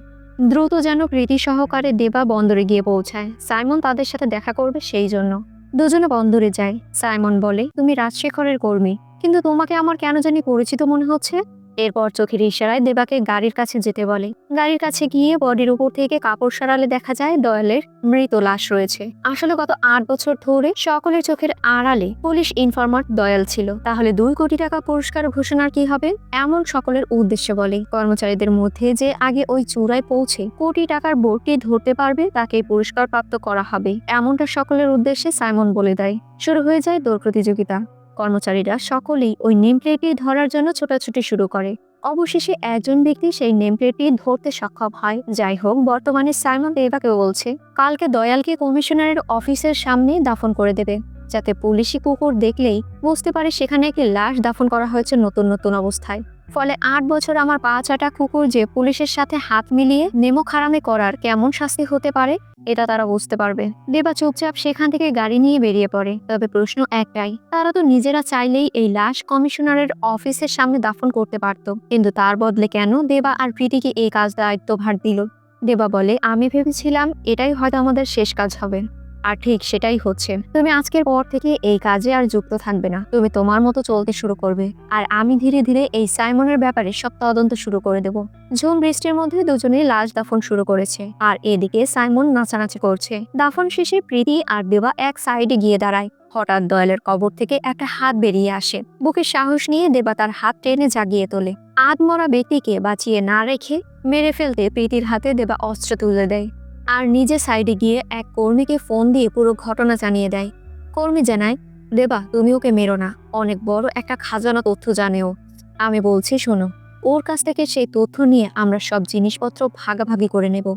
Speaker 1: দ্রুত যেন প্রীতি সহকারে দেবা বন্দরে গিয়ে পৌঁছায়। সাইমন তাদের সাথে দেখা করবে সেই জন্য দুজনে বন্দরে যায়। সাইমন বলে, তুমি রাজশেখরের কর্মী, কিন্তু তোমাকে আমার কেন জানি পরিচিত মনে হচ্ছে। এরপর চোখের ইশারায় দেবাকে গাড়ির কাছে যেতে বলে। গাড়ির কাছে গিয়ে বডির উপর থেকে কাপড় সরালে দেখা যায় দয়ালের মৃত লাশ রয়েছে। আসলে গত 8 বছর ধরে সকলের চোখের আড়ালে পুলিশ ইনফরমার দয়াল ছিল। তাহলে 2 কোটি টাকা পুরস্কার ঘোষণার কি হবে, এমন সকলের উদ্দেশ্যে বলে। কর্মচারীদের মধ্যে যে আগে ওই চূড়ায় পৌঁছে কোটি টাকার বোর্ডটি ধরতে পারবে তাকে পুরস্কার প্রাপ্ত করা হবে, এমনটা সকলের উদ্দেশ্যে সাইমন বলে দেয়। শুরু হয়ে যায় দৌড় প্রতিযোগিতা। কর্মচারীরা সকলেই ওই নেম প্লেটটি ধরার জন্য ছোটাছুটি শুরু করে। অবশেষে একজন ব্যক্তি সেই নেম প্লেটটি ধরতে সক্ষম হয়। যাই হোক, বর্তমানে সাইমন দেবাকে বলছে কালকে দয়ালকে কমিশনারের অফিসের সামনে দাফন করে দেবে, যাতে পুলিশি কুকুর দেখলেই বুঝতে পারে সেখানে একটি লাশ দাফন করা হয়েছে নতুন নতুন অবস্থায়। ফলে 8 বছর আমার পা চাটা কুকুর যে পুলিশের সাথে হাত মিলিয়ে নেমো খারামি করার কেমন শাস্তি হতে পারে এটা তারা বুঝতে পারবে। দেবা চুপচাপ সেখান থেকে গাড়ি নিয়ে বেরিয়ে পড়ে। তবে প্রশ্ন একটাই, তারা তো নিজেরা চাইলেই এই লাশ কমিশনারের অফিসের সামনে দাফন করতে পারত, কিন্তু তার বদলে কেন দেবা আর প্রীতিকে এই কাজ দায়িত্বভার দিল? দেবা বলে, আমি ভেবেছিলাম এটাই হয়তো আমাদের শেষ কাজ হবে, আর ঠিক সেটাই হচ্ছে। তুমি আজকের পর থেকে এই কাজে আর যুক্ত থাকবে না, তুমি তোমার মতো চলতে শুরু করবে, আর আমি ধীরে ধীরে এই সাইমনের ব্যাপারে সব তদন্ত শুরু করে দেব। ঝুম বৃষ্টির মধ্যে দুজনেই লাশ দাফন শুরু করেছে, আর এদিকে সাইমন নাচানাচি করছে। দাফন শেষে প্রীতি আর দেবা এক সাইডে গিয়ে দাঁড়ায়। হঠাৎ দয়ালের কবর থেকে একটা হাত বেরিয়ে আসে। বুকে সাহস নিয়ে দেবা তার হাত টেনে জাগিয়ে তোলে। আধমরা ব্যক্তিকে বাঁচিয়ে না রেখে মেরে ফেলতে প্রীতির হাতে দেবা অস্ত্র তুলে দেয়, আর নিজে সাইডে গিয়ে এক কর্মীকে ফোন দিয়ে পুরো ঘটনা জানিয়ে দেয়। কর্মী জানায়, দেবা তুমি ওকে মেরো না, অনেক বড় একটা খাজানা তথ্য জানেও। আমি বলছি শোনো, ওর কাছ থেকে সেই তথ্য নিয়ে আমরা সব জিনিসপত্র ভাগাভাগি করে নেব,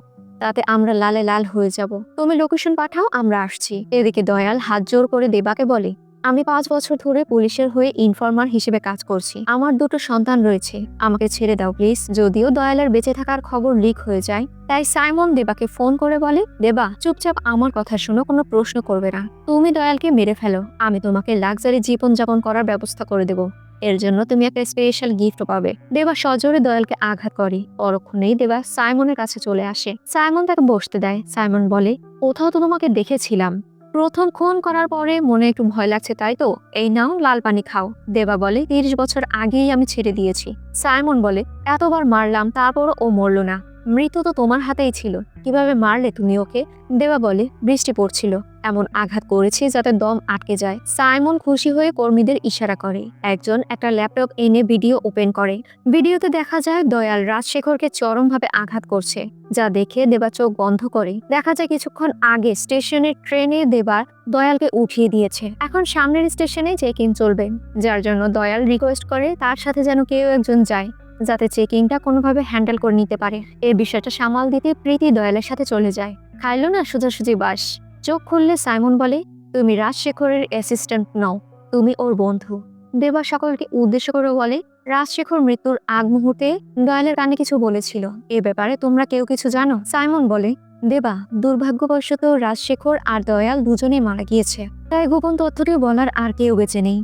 Speaker 1: তাতে আমরা লালে লাল হয়ে যাব। তুমি লোকেশন পাঠাও, আমরা আসছি। এদিকে দয়াল হাত জোর করে দেবাকে বলে, আমি 5 বছর ধরে পুলিশের হয়ে ইনফর্মার হিসেবে কাজ করছি। আমার 2টো সন্তান রয়েছে। আমাকে ছেড়ে দাও প্লিজ। যদিও দয়ালের বেঁচে থাকার খবর লিক হয়ে যায়, তাই সাইমন দেবাকে ফোন করে বলে, দেবা চুপচাপ আমার কথা শুনো, কোনো প্রশ্ন করবে না। তুমি দয়ালকে মেরে ফেলো, আমি তোমাকে লাক্সারি জীবনযাপন করার ব্যবস্থা করে দেব। এর জন্য তুমি একটা স্পেশাল গিফট পাবে। দেবা সজোরে দয়ালকে আঘাত করে। পরক্ষণেই দেবা সাইমনের কাছে চলে আসে। সাইমন তাকে বসতে দেয়। সাইমন বলে, কোথাও তো তোমাকে দেখেছিলাম। প্রথম খুন করার পরে মনে একটু ভয় লাগছে তাই তো? এই নাও লাল পানি খাও। দেবা বলে, 30 বছর আগেই আমি ছেড়ে দিয়েছি। সাইমন বলে, এতবার মারলাম তারপরও ও মরল না। মৃত্যু তো তোমার হাতেই ছিল, কিভাবে মারলে তুমি ওকে? দেবা বলে, বৃষ্টি পড়ছিল, এমন আঘাত করেছি যাতে দম আটকে যায়। সাইমন খুশি হয়ে কর্মীদের ইশারা করে। একজন একটা ল্যাপটপ এনে ভিডিও ওপেন করে। ভিডিওতে দেখা যায় দয়াল রাজশেখরকে চরমভাবে আঘাত করছে, যা দেখে দেবা চোখ বন্ধ করে। দেখা যায় কিছুক্ষণ আগে স্টেশনের ট্রেনে দেবার দয়ালকে উঠিয়ে দিয়েছে। এখন সামনের স্টেশনে চেকিং চলবে, যার জন্য দয়াল রিকোয়েস্ট করে তার সাথে যেন কেউ একজন যায়, যাতে চেকিংটা কোনোভাবে হ্যান্ডেল করে নিতে পারে। এই বিষয়টা সামাল দিতে প্রীতি দয়ালের সাথে চলে যায়। খাইলো না সোজাসুজি বাস। চোখ খুললে সাইমন বলে, তুমি রাজশেখরের অ্যাসিস্ট্যান্ট নও, তুমি ওর বন্ধু। দেবা সকলকে উদ্দেশ্য করে বলে, রাজশেখর মৃত্যুর আগ মুহূর্তে দয়ালের কানে কিছু বলেছিল। এ ব্যাপারে তোমরা কেউ কিছু জানো? সাইমন বলে, দেবা দুর্ভাগ্যবশত রাজশেখর আর দয়াল দুজনেই মারা গিয়েছে, তাই গোপন তথ্যটি বলার আর কেউ বেঁচে নেই।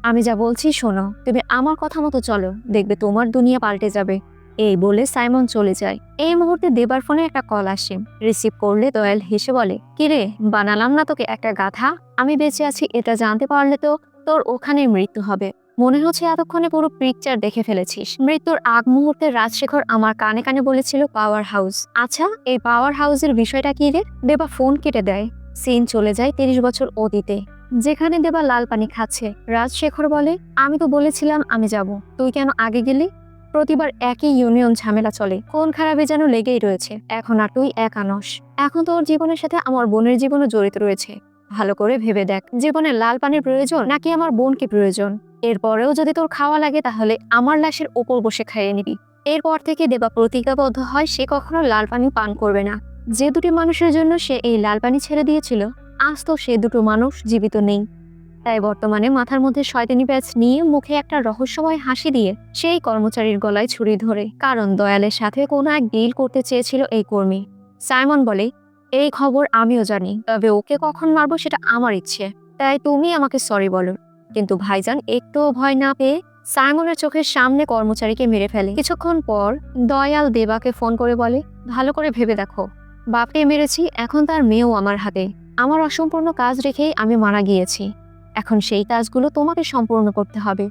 Speaker 1: আমি যা বলছি শোনো, তুমি আমার কথা মতো চলো, দেখবে তোমার দুনিয়া পাল্টে যাবে। এই বলে সাইমন চলে যায়। এই মুহূর্তে দেবার ফোনে একটা কল আসে। রিসিভ করলে দয়াল হেসে বলে, কিরে বানালাম না তোকে একটা গাধা? আমি বেঁচে আছি এটা জানতে পারলে তো তোর ওখানে মৃত্যু হবে। মনে হচ্ছে এতক্ষণে পুরো পিকচার দেখে ফেলেছিস। মৃত্যুর আগ মুহূর্তে রাজশেখর আমার কানে কানে বলেছিল পাওয়ার হাউস। আচ্ছা, এই পাওয়ার হাউসের বিষয়টা কি রে? দেবা ফোন কেটে দেয়। সিন চলে যায় 30 বছর অতীতে, যেখানে দেবা লাল পানি খাচ্ছে। রাজশেখর বলে, আমি তো বলেছিলাম আমি যাব, তুই কেন আগে গেলি? প্রতিবার একই ইউনিয়ন ঝামেলা চলে, কোন খারাপে যেন লেগেই রয়েছে। এখন আর তুই একা নস, এখন তোর জীবনের সাথে আমার বোনের জীবনও জড়িত রয়েছে। ভালো করে ভেবে দেখ, জীবনে লাল পানির প্রয়োজন নাকি আমার বোনকে প্রয়োজন? এরপরেও যদি তোর খাওয়া লাগে তাহলে আমার লাশের ওপর বসে খাইয়ে নিবি। এরপর থেকে দেবা প্রতিজ্ঞাবদ্ধ হয় সে কখনো লাল পানি পান করবে না। যে দুটি মানুষের জন্য সে এই লাল পানি ছেড়ে দিয়েছিল, আজ তো সে দুটো মানুষ জীবিত নেই। তাই বর্তমানে মাথার মধ্যে শয়তানি প্যাচ নিয়ে মুখে একটা রহস্যময় হাসি দিয়ে সেই কর্মচারীর গলায় ছুরি ধরে, কারণ দয়ালের সাথে কোনো এক ডিল করতে চেয়েছিল এই কর্মী। সাইমন বলে, এই খবর আমিও জানি, তবে ওকে কখন মারবো সেটা আমার ইচ্ছে, তাই তুমি আমাকে সরি বলো। কিন্তু ভাইজান একটুও ভয় না পেয়ে সাইমনের চোখের সামনে কর্মচারীকে মেরে ফেলে। কিছুক্ষণ পর দয়াল দেবাকে ফোন করে বলে, ভালো করে ভেবে দেখো, বাপকে মেরেছি, এখন তার মেয়েও আমার হাতে। আমার অসম্পূর্ণ কাজ রেখেই আমি মারা গিয়েছি, এখন সেই কাজগুলো তোমাকে সম্পূর্ণ করতে হবে।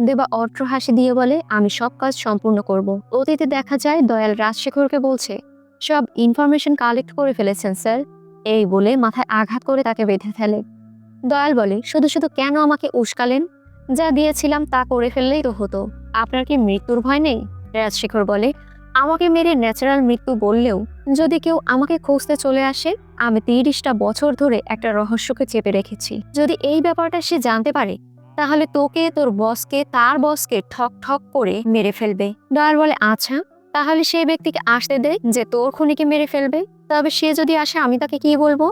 Speaker 1: দেবা অট্র হাসি দিয়ে বলে, আমি সব কাজ সম্পূর্ণ করব। অতীতে দেখা যায় দয়াল রাজশেখরকে বলছে, সব ইনফরমেশন কালেক্ট করে ফেলেছেন স্যার। এই বলে মাথায় আঘাত করে তাকে বেঁধে ফেলে। দয়াল বলে, শুধু শুধু কেন আমাকে উস্কালেন? যা দিয়েছিলাম তা করে ফেললেই তো হতো, আপনার কি মৃত্যুর ভয় নেই? রাজশেখর বলে, আমাকে মেরে ন্যাচারাল মৃত্যু বললেও যদি কেউ আমাকে খুঁজতে চলে আসে, আমি 30টা বছর ধরে একটা রহস্যকে চেপে রেখেছি। যদি এই ব্যাপারটা সে জানতে পারে, তাহলে তোকে, তোর বসকে, তার বসকে ঠক ঠক করে মেরে ফেলবে। দয়াল বলে, আচ্ছা তাহলে সেই ব্যক্তিকে আসতে দে যে তোর খুনিকে মেরে ফেলবে, তবে সে যদি আসে আমি তাকে কি বলবো?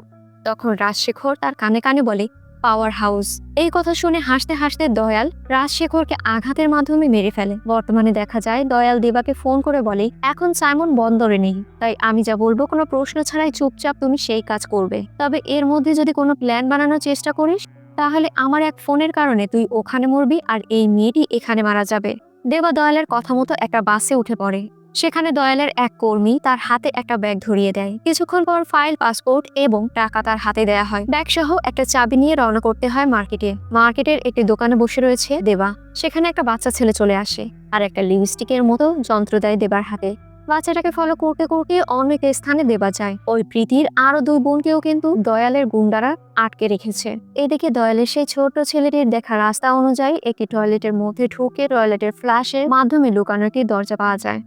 Speaker 1: তখন রাজশেখর তার কানে কানে বলে, পাওয়ার হাউস। এই কথা শুনে হাসতে হাসতে দয়াল রাজশেখরকে আঘাতের মাধ্যমে মেরে ফেলে। বর্তমানে দেখা যায় দয়াল দেবাকে ফোন করে বলে, এখন সাইমন বন্দরে নেই, তাই আমি যা বলবো কোনো প্রশ্ন ছাড়াই চুপচাপ তুমি সেই কাজ করবে। তবে এর মধ্যে যদি কোনো প্ল্যান বানানোর চেষ্টা করিস, তাহলে আমার এক ফোনের কারণে তুই ওখানে মরবি আর এই মেয়েটি এখানে মারা যাবে। দেবা দয়ালের কথা মতো একটা বাসে উঠে পড়ে। সেখানে দয়ালের এক কর্মী তার হাতে একটা ব্যাগ ধরিয়ে দেয়। কিছুক্ষণ পর ফাইল, পাসপোর্ট এবং টাকা তার হাতে দেয়া হয়। ব্যাগ সহ একটা চাবি নিয়ে রওনা করতে হয় মার্কেটে। মার্কেটের একটি দোকানে বসে রয়েছে দেবা। সেখানে একটা বাচ্চা ছেলে চলে আসে আর একটা লিপস্টিকের মতো যন্ত্র দেয় দেবার হাতে। বাচ্চাটাকে ফলো করতে করতে অনেক স্থানে দেবা যায়। ওই প্রীতির আরো 2 বোনকেও কিন্তু দয়ালের গুন্ডারা আটকে রেখেছে। এদিকে দয়ালের সেই ছোট ছেলেটির দেখা রাস্তা অনুযায়ী একটি টয়লেটের মধ্যে ঢুকে টয়লেটের ফ্ল্যাশের মাধ্যমে লুকানোর একটি দরজা পাওয়া যায়,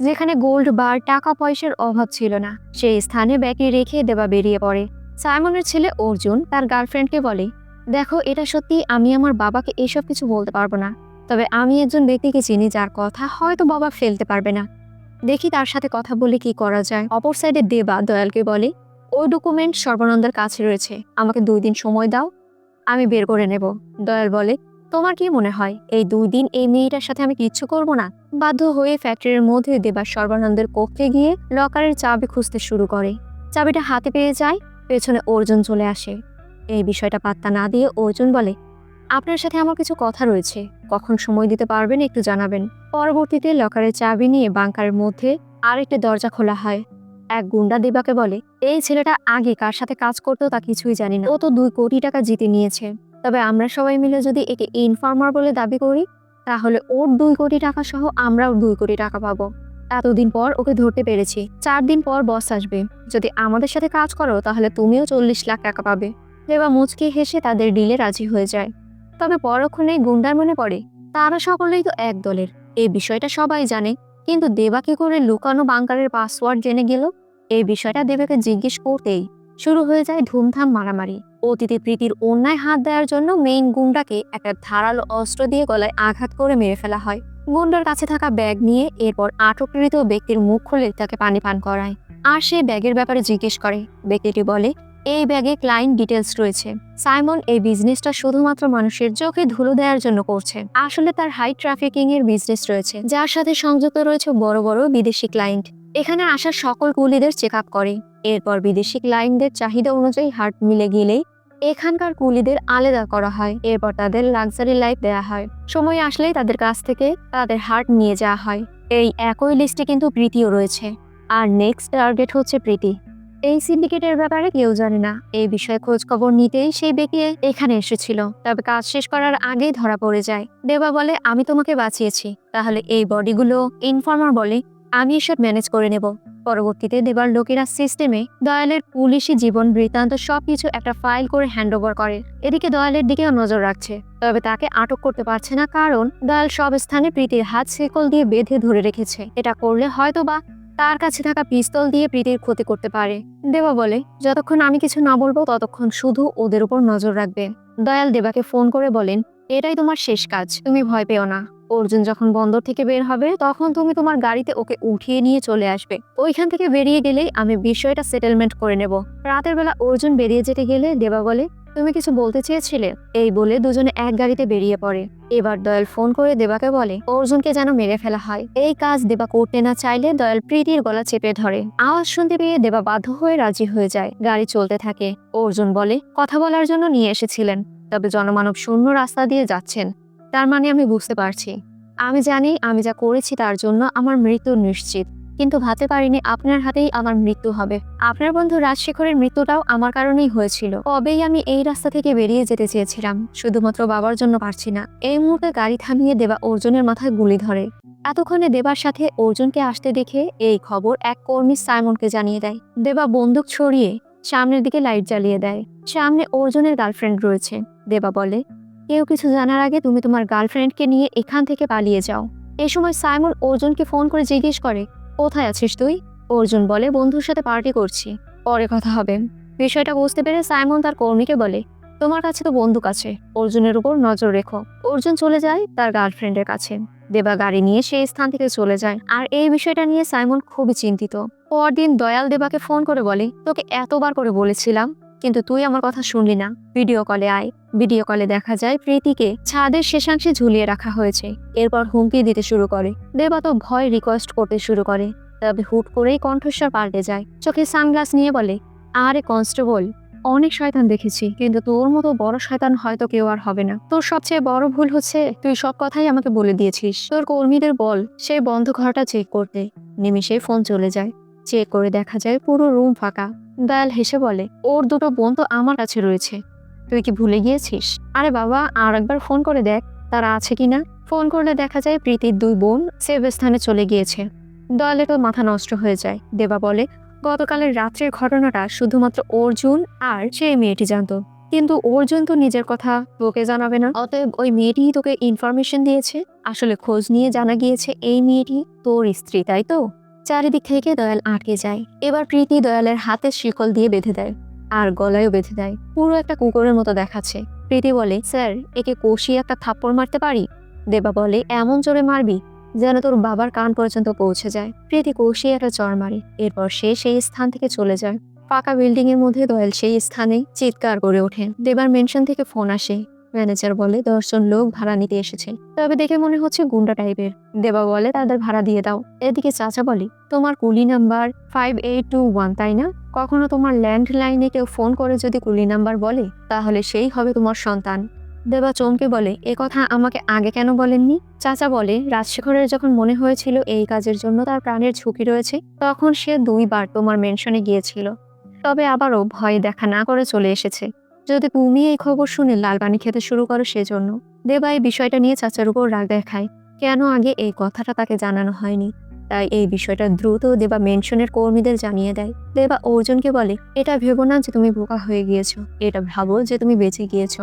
Speaker 1: যেখানে গোল্ড বার টাকা পয়সার অভাব ছিল না। সেই স্থানে ব্যাগে রেখে দেবা বেরিয়ে পড়ে। সাইমনের ছেলে অর্জুন তার গার্লফ্রেন্ডকে বলে, দেখো এটা সত্যি, আমি আমার বাবাকে এসব কিছু বলতে পারবো না, তবে আমি একজন ব্যক্তিকে চিনি যার কথা হয়তো বাবা ফেলতে পারবে না, দেখি তার সাথে কথা বলে কি করা যায়। অপর সাইডে দেবা দয়ালকে বলে, ওই ডকুমেন্ট সর্বানন্দের কাছে রয়েছে, আমাকে 2 দিন সময় দাও, আমি বের করে নেব। দয়াল বলে, তোমার কি মনে হয় এই 2 দিন এই মেয়েটার সাথে আমি কিচ্ছু করব না? বাধ্য হয়ে ফ্যাক্টরির মধ্যে দেবা সর্বানন্দের কক্ষে গিয়ে লকারের চাবি খুঁজতে শুরু করে। চাবিটা হাতে পেয়ে যায়, পেছনে অর্জুন চলে আসে। এই বিষয়টা পাত্তা না দিয়ে অর্জুন বলে, আপনার সাথে আমার কিছু কথা রয়েছে, কখন সময় দিতে পারবেন একটু জানাবেন। পরবর্তীতে লকারের চাবি নিয়ে বাংকারের মধ্যে আরেকটি দরজা খোলা হয়। এক গুন্ডা দেবাকে বলে, এই ছেলেটা আগে কার সাথে কাজ করতো তা কিছুই জানি না, ও তো 2 কোটি টাকা জিতে নিয়েছে। তবে আমরা সবাই মিলে যদি একে ইনফর্মার বলে দাবি করি, তাহলে ওর 2 কোটি টাকা সহ আমরাও 2 কোটি টাকা পাবো। এতদিন পর ওকে ধরতে পেরেছি, 4 দিন পর বস আসবে। যদি আমাদের সাথে কাজ করো তাহলে তুমিও 40 লাখ টাকা পাবে। দেবা মুচকি হেসে তাদের ডিলে রাজি হয়ে যায়। তবে পরক্ষণে গুন্ডার মনে পড়ে, তারা সকলেই তো এক দলের, এই বিষয়টা সবাই জানে, কিন্তু দেবা কি করে লুকানো বাংকারের পাসওয়ার্ড জেনে গেল? এই বিষয়টা দেবাকে জিজ্ঞেস করতেই শুরু হয়ে যায় ধুমধাম মারামারি। অতীতে প্রীতির অন্যায় হাত দেওয়ার জন্য মেইন গুন্ডাকে একটা ধারালো অস্ত্র দিয়ে গলায় আঘাত করে মেরে ফেলা হয়। গুন্ডার কাছে থাকা ব্যাগ নিয়ে এরপর আটককৃত ব্যক্তির মুখ খুলে তাকে পানি পান করায়, আর সে ব্যাগের ব্যাপারে জিজ্ঞেস করে। ব্যক্তিটি বলে, এই ব্যাগে ক্লায়েন্ট ডিটেলস রয়েছে। সাইমন এই বিজনেসটা শুধুমাত্র মানুষের চোখে ধুলো দেওয়ার জন্য করছে। আসলে তার হাই ট্রাফিকিং এর বিজনেস রয়েছে, যার সাথে সংযুক্ত রয়েছে বড় বড় বিদেশি ক্লায়েন্ট। এখানে আসা সকল কুলিদের চেক আপ করে। এরপর বিদেশি ক্লায়েন্টদের চাহিদা অনুযায়ী হার্ট মিলে গেলেই এখানকার কুলিদের আলাদা করা হয়। এরপর তাদের লাক্সারি লাইফ দেওয়া হয়। সময় আসলেই তাদের কাছ থেকে তাদের হার্ট নিয়ে যাওয়া হয়। এই একই লিস্টে কিন্তু প্রীতিও রয়েছে। আর নেক্সট টার্গেট হচ্ছে প্রীতি। এই সিন্ডিকেটের ব্যাপারে কেউ জানে না। এই বিষয়ে খোঁজ খবর নিতেই সেই ব্যক্তি এখানে এসেছিল, তবে কাজ শেষ করার আগেই ধরা পড়ে যায়। দেবা বলে, আমি তোমাকে বাঁচিয়েছি, তাহলে এই বডিগুলো ইনফর্মার বলে আমি এসব ম্যানেজ করে নেব। পরবর্তীতে দেবার লোকেরা সিস্টেমে দয়ালের পুলিশি জীবন বৃত্তান্ত সবকিছু একটা ফাইল করে হ্যান্ডওভার করে। এদিকে দয়ালের দিকেও নজর রাখছে, তবে তাকে আটক করতে পারছে না, কারণ দয়াল সব স্থানে প্রীতির হাত শিকল দিয়ে বেঁধে ধরে রেখেছে। এটা করলে হয়তোবা তার কাছে থাকা পিস্তল দিয়ে প্রীতির ক্ষতি করতে পারে। দেবা বলে, যতক্ষণ আমি কিছু না বলবো ততক্ষণ শুধু ওদের উপর নজর রাখবে। দয়াল দেবাকে ফোন করে বলেন, এটাই তোমার শেষ কাজ, তুমি ভয় পেও না। অর্জুন যখন বন্দর থেকে বের হবে তখন তুমি তোমার গাড়িতে ওকে উঠিয়ে নিয়ে চলে আসবে। ওইখান থেকে বেরিয়ে গেলেই আমি বিষয়টা সেটেলমেন্ট করে নেব। রাতের বেলা অর্জুন বেরিয়ে যেতে গেলে দেবা বলে, তুমি কিছু বলতে চেয়েছিলে? এই বলে দুজনে এক গাড়িতে বেরিয়ে পড়ে। এবার দয়াল ফোন করে দেবাকে বলে অর্জুনকে যেন মেরে ফেলা হয়। এই কাজ দেবা করতে না চাইলে দয়াল প্রীতির গলা চেপে ধরে। আওয়াজ শুনতে পেয়ে দেবা বাধ্য হয়ে রাজি হয়ে যায়। গাড়ি চলতে থাকে। অর্জুন বলে, কথা বলার জন্য নিয়ে এসেছিলেন, তবে জনমানব শূন্য রাস্তা দিয়ে যাচ্ছেন, তার মানে আমি বুঝতে পারছি। আমি জানি আমি যা করেছি তার জন্য আমার মৃত্যু নিশ্চিত, কিন্তু ভাবতে পারিনি আপনার হাতেই আমার মৃত্যু হবে। আপনার বন্ধু রাজশেখরের মৃত্যুটাও আমার কারণেই হয়েছিল। কবেই আমি এই রাস্তা থেকে বেরিয়ে যেতে চেয়েছিলাম, শুধুমাত্র বাবার জন্য পারছি না। এই মুহূর্তে গাড়ি থামিয়ে দেবা অর্জুনের মাথায় গুলি ধরে। এতক্ষণে দেবার সাথে অর্জুনকে আসতে দেখে এই খবর এক কর্মী সাইমনকে জানিয়ে দেয়। দেবা বন্দুক ছড়িয়ে সামনের দিকে লাইট জ্বালিয়ে দেয়। সামনে অর্জুনের গার্লফ্রেন্ড রয়েছে। দেবা বলে, কেউ কিছু জানার আগে তুমি তোমার গার্লফ্রেন্ডকে নিয়ে এখান থেকে পালিয়ে যাও। এই সময় সাইমন অর্জুনকে ফোন করে জিজ্ঞেস করে, কোথায় আছিস তুই? অর্জুন বলে, বন্ধুর সাথে পার্টি করছি, পরে কথা হবে। বিষয়টা বুঝতে পেরে সাইমন তার কর্মীকে বলে, তোমার কাছে তো বন্দুক আছে, অর্জুনের উপর নজর রেখো। অর্জুন চলে যায় তার গার্লফ্রেন্ডের কাছে। দেবা গাড়ি নিয়ে সেই স্থান থেকে চলে যায়। আর এই বিষয়টা নিয়ে সাইমন খুবই চিন্তিত। পরদিন দয়াল দেবাকে ফোন করে বলে, তোকে এতবার করে বলেছিলাম, কিন্তু তুই আমার কথা শুনলি না। ভিডিও কলে আয়। ভিডিও কলে দেখা যায় প্রীতিকে ছাদের শেষাংশে ঝুলিয়ে রাখা হয়েছে। এরপর হুমকি দিতে শুরু করে। দেবা তো ভয় রিকোয়েস্ট করতে শুরু করে, তবে হুট করেই কণ্ঠস্বর পাল্টে যায়। চোখে সানগ্লাস নিয়ে বলে, আরে কনস্টেবল, অনেক শয়তান দেখেছি, কিন্তু তোর মতো বড় শয়তান হয়তো কেউ আর হবে না। তোর সবচেয়ে বড় ভুল হচ্ছে তুই সব কথাই আমাকে বলে দিয়েছিস। তোর কর্মীদের বল সেই বন্ধ ঘরটা চেক করতে। নিমিষেই ফোন চলে যায়। চেক করে দেখা যায় পুরো রুম ফাঁকা। দয়াল হেসে বলে, ওর দুটো বোন তো আমার কাছে রয়েছে, তুই কি ভুলে গিয়েছিস? আরে বাবা, আর একবার ফোন করে দেখ তারা আছে কিনা। ফোন করলে দেখা যায় প্রীতির 2 বোন সেফ স্থানে চলে গিয়েছে। দয়ালের তো মাথা নষ্ট হয়ে যায়। দেবা বলে, গতকালের রাত্রের ঘটনাটা শুধুমাত্র অর্জুন আর সেই মেয়েটি জানতো, কিন্তু অর্জুন তো নিজের কথা তোকে জানাবে না, অতএব ওই মেয়েটিই তোকে ইনফরমেশন দিয়েছে। আসলে খোঁজ নিয়ে জানা গিয়েছে এই মেয়েটি তোর স্ত্রী, তাই তো? চারিদিক থেকে দয়াল আটকে যায়। এবার প্রীতি দয়ালের হাতে শিকল দিয়ে বেঁধে দেয়, আর গলায়ও বেঁধে দেয়। পুরো একটা কুকুরের মতো দেখাচ্ছে। প্রীতি বলে, স্যার, একে কষিয়ে একটা থাপ্পড় মারতে পারি? দেবা বলে, এমন জোরে মারবি যেন তোর বাবার কান পর্যন্ত পৌঁছে যায়। প্রীতি কষিয়ে একটা চড় মারে। এরপর সে সেই স্থান থেকে চলে যায়। ফাঁকা বিল্ডিং এর মধ্যে দয়াল সেই স্থানে চিৎকার করে ওঠেন। দেবার মেনশন থেকে ফোন আসে। ম্যানেজার বলে 10 জন লোক ভাড়া নিতে এসেছে, তবে দেখে মনে হচ্ছে গুন্ডা টাইপের। দেবা বলে তাদের ভাড়া দিয়ে দাও। এদিকে চাচা বলে তোমার কুলি নাম্বার 5821 তাই না? কখনো তোমার ল্যান্ডলাইনে কেউ ফোন করে যদি কুলি নাম্বার বলে তাহলে সেই হবে তোমার সন্তান। দেবা চমকে বলে এ কথা আমাকে আগে কেন বলেননি? চাচা বলে রাজশেখরের যখন মনে হয়েছিল এই কাজের জন্য তার প্রাণের ঝুঁকি রয়েছে তখন সে 2 বার তোমার মেনশনে গিয়েছিল, তবে আবারও ভয় দেখা না করে চলে এসেছে যদি তুমি এই খবর শুনে লাল পানি খেতে শুরু করো সেজন্য। দেবা এই বিষয়টা নিয়ে চাচার উপর রাগ দেখায়, কেন আগে এই কথাটা তাকে জানানো হয়নি। তাই এই বিষয়টা দ্রুত দেবা মেনশনের কর্মীদের জানিয়ে দেয়। দেবা অর্জুনকে বলে এটা ভেবো না যে তুমি বোকা হয়ে গিয়েছো, এটা ভাবো যে তুমি বেঁচে গিয়েছো।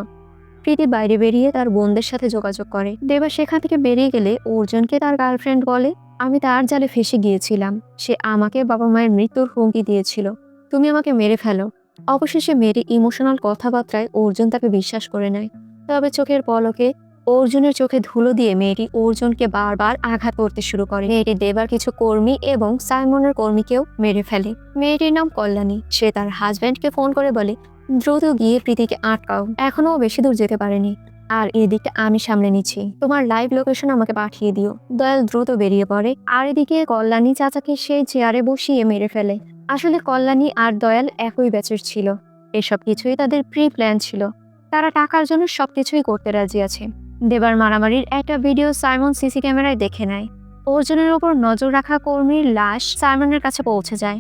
Speaker 1: প্রীতি বাইরে বেরিয়ে তার বোনদের সাথে যোগাযোগ করে। দেবা সেখান থেকে বেরিয়ে গেলে অর্জুনকে তার গার্লফ্রেন্ড বলে আমি তার জালে ফেসে গিয়েছিলাম, সে আমাকে বাবা মায়ের মৃত্যুর হুমকি দিয়েছিল, তুমি আমাকে মেরে ফেলো। অবশেষে মেয়ের ইমোশনাল কথাবার্তায় অর্জুন তাকে বিশ্বাস করে নেয়। তবে চোখের পলকে অর্জুনের চোখে ধুলো দিয়ে মেয়েটি অর্জুনকে বারবার আঘাত করতে শুরু করে। মেয়েটি দেবার কিছু কর্মী এবং সাইমনের কর্মীকেও মেরে ফেলে। মেয়েটির নাম কল্যাণী। সে তার হাজব্যান্ডকে ফোন করে বলে দ্রুত গিয়ে প্রীতিকে আটকাও, এখনো বেশি দূর যেতে পারেনি, আর এদিকটা আমি সামলে নিচ্ছি, তোমার লাইভ লোকেশন আমাকে পাঠিয়ে দিও। দয়াল দ্রুত বেরিয়ে পড়ে, আর এদিকে কল্যাণী চাচাকে সেই চেয়ারে বসিয়ে মেরে ফেলে। আসলে কল্যাণী আর দয়াল একই ব্যাচের ছিল। এসব কিছুই তাদের প্রি প্ল্যান ছিল। তারা টাকার জন্য সবকিছুই করতে রাজি আছে। দেবার মারামারির একটা ভিডিও সাইমন সিসি ক্যামেরায় দেখে নেয়। অর্জুনের ওপর নজর রাখা কর্মীর লাশ সাইমনের কাছে পৌঁছে যায়।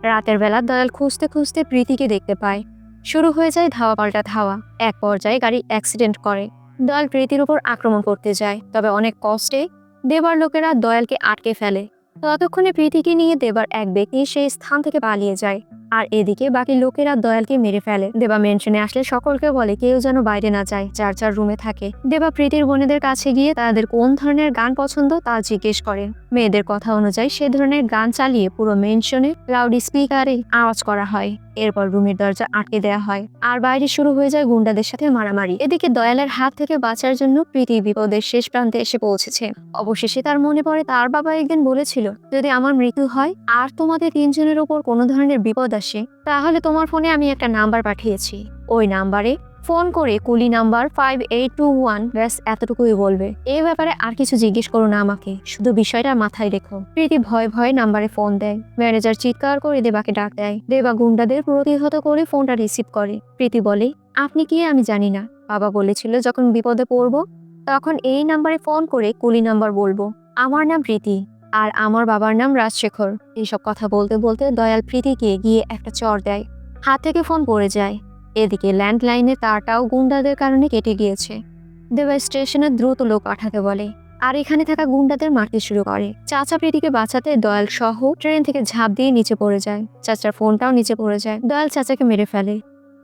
Speaker 1: রাতের বেলা দয়াল খুঁজতে খুঁজতে প্রীতিকে দেখতে পায়। শুরু হয়ে যায় ধাওয়া পাল্টা ধাওয়া। এক পর্যায়ে গাড়ি অ্যাক্সিডেন্ট করে। দয়াল প্রীতির উপর আক্রমণ করতে যায়, তবে অনেক কষ্টে দেবার লোকেরা দয়ালকে আটকে ফেলে। ততক্ষণে প্রীতিকে নিয়ে দেবার এক ব্যক্তি সেই স্থান থেকে পালিয়ে যায়, আর এদিকে বাকি লোকেরা দয়ালকে মেরে ফেলে। দেবা মেনশনে আসলে সকলকে বলে কেউ যেন বাইরে না যায়, যার যার রুমে থাকে। দেবা প্রীতির বোনেদের কাছে গিয়ে তাদের কোন ধরনের গান পছন্দ তা জিজ্ঞেস করে। মেয়েদের কথা অনুযায়ী সে ধরনের গান চালিয়ে পুরো মেনশনে লাউড স্পিকারে আওয়াজ করা হয়। এরপর রুমের দরজা আটকে দেওয়া হয়, আর বাইরে শুরু হয়ে যায় গুন্ডাদের সাথে মারামারি। এদিকে দয়ালের হাত থেকে বাঁচার জন্য প্রীতি বিপদের শেষ প্রান্তে এসে পৌঁছেছে। অবশেষে তার মনে পড়ে তার বাবা একদিন বলেছিল যদি আমার মৃত্যু হয় আর তোমাদের 3 জনের উপর কোনো ধরনের বিপদ আসে তাহলে তোমার ফোনে আমি একটা নাম্বার পাঠিয়েছি, ওই নাম্বারে ফোন করে কুলি নাম্বার 5821, ব্যাস এতটুকুই বলবে। এই ব্যাপারে আর কিছু জিজ্ঞেস করো না আমাকে, শুধু বিষয়টা মাথায় রেখো। প্রীতি ভয়ে ভয়ে নাম্বারে ফোন দেয়। ম্যানেজার চিৎকার করে দেবাকে ডাক দেয়। দেবা গুন্ডাদের প্রতিহত করে ফোনটা রিসিভ করে। প্রীতি বলে আপনি কি? আমি জানি না, বাবা বলেছিল যখন বিপদে পড়বো তখন এই নাম্বারে ফোন করে কুলি নাম্বার বলবো। আমার নাম প্রীতি, আর আমার বাবার নাম রাজশেখর। এইসব কথা বলতে বলতে দয়াল প্রীতিকে গিয়ে একটা চড় দেয়। হাত থেকে ফোন পড়ে যায়। এদিকে ল্যান্ডলাইনের তারটাও গুন্ডাদের কারণে কেটে গিয়েছে। দেবা স্টেশনে দ্রুত লোক পাঠাতে বলে, আর এখানে থাকা গুন্ডাদের মারতে শুরু করে। চাচা প্রীতিকে বাঁচাতে দয়াল সহ ট্রেন থেকে ঝাঁপ দিয়ে নিচে পড়ে যায়। চাচার ফোনটাও নিচে পড়ে যায়। দয়াল চাচাকে মেরে ফেলে।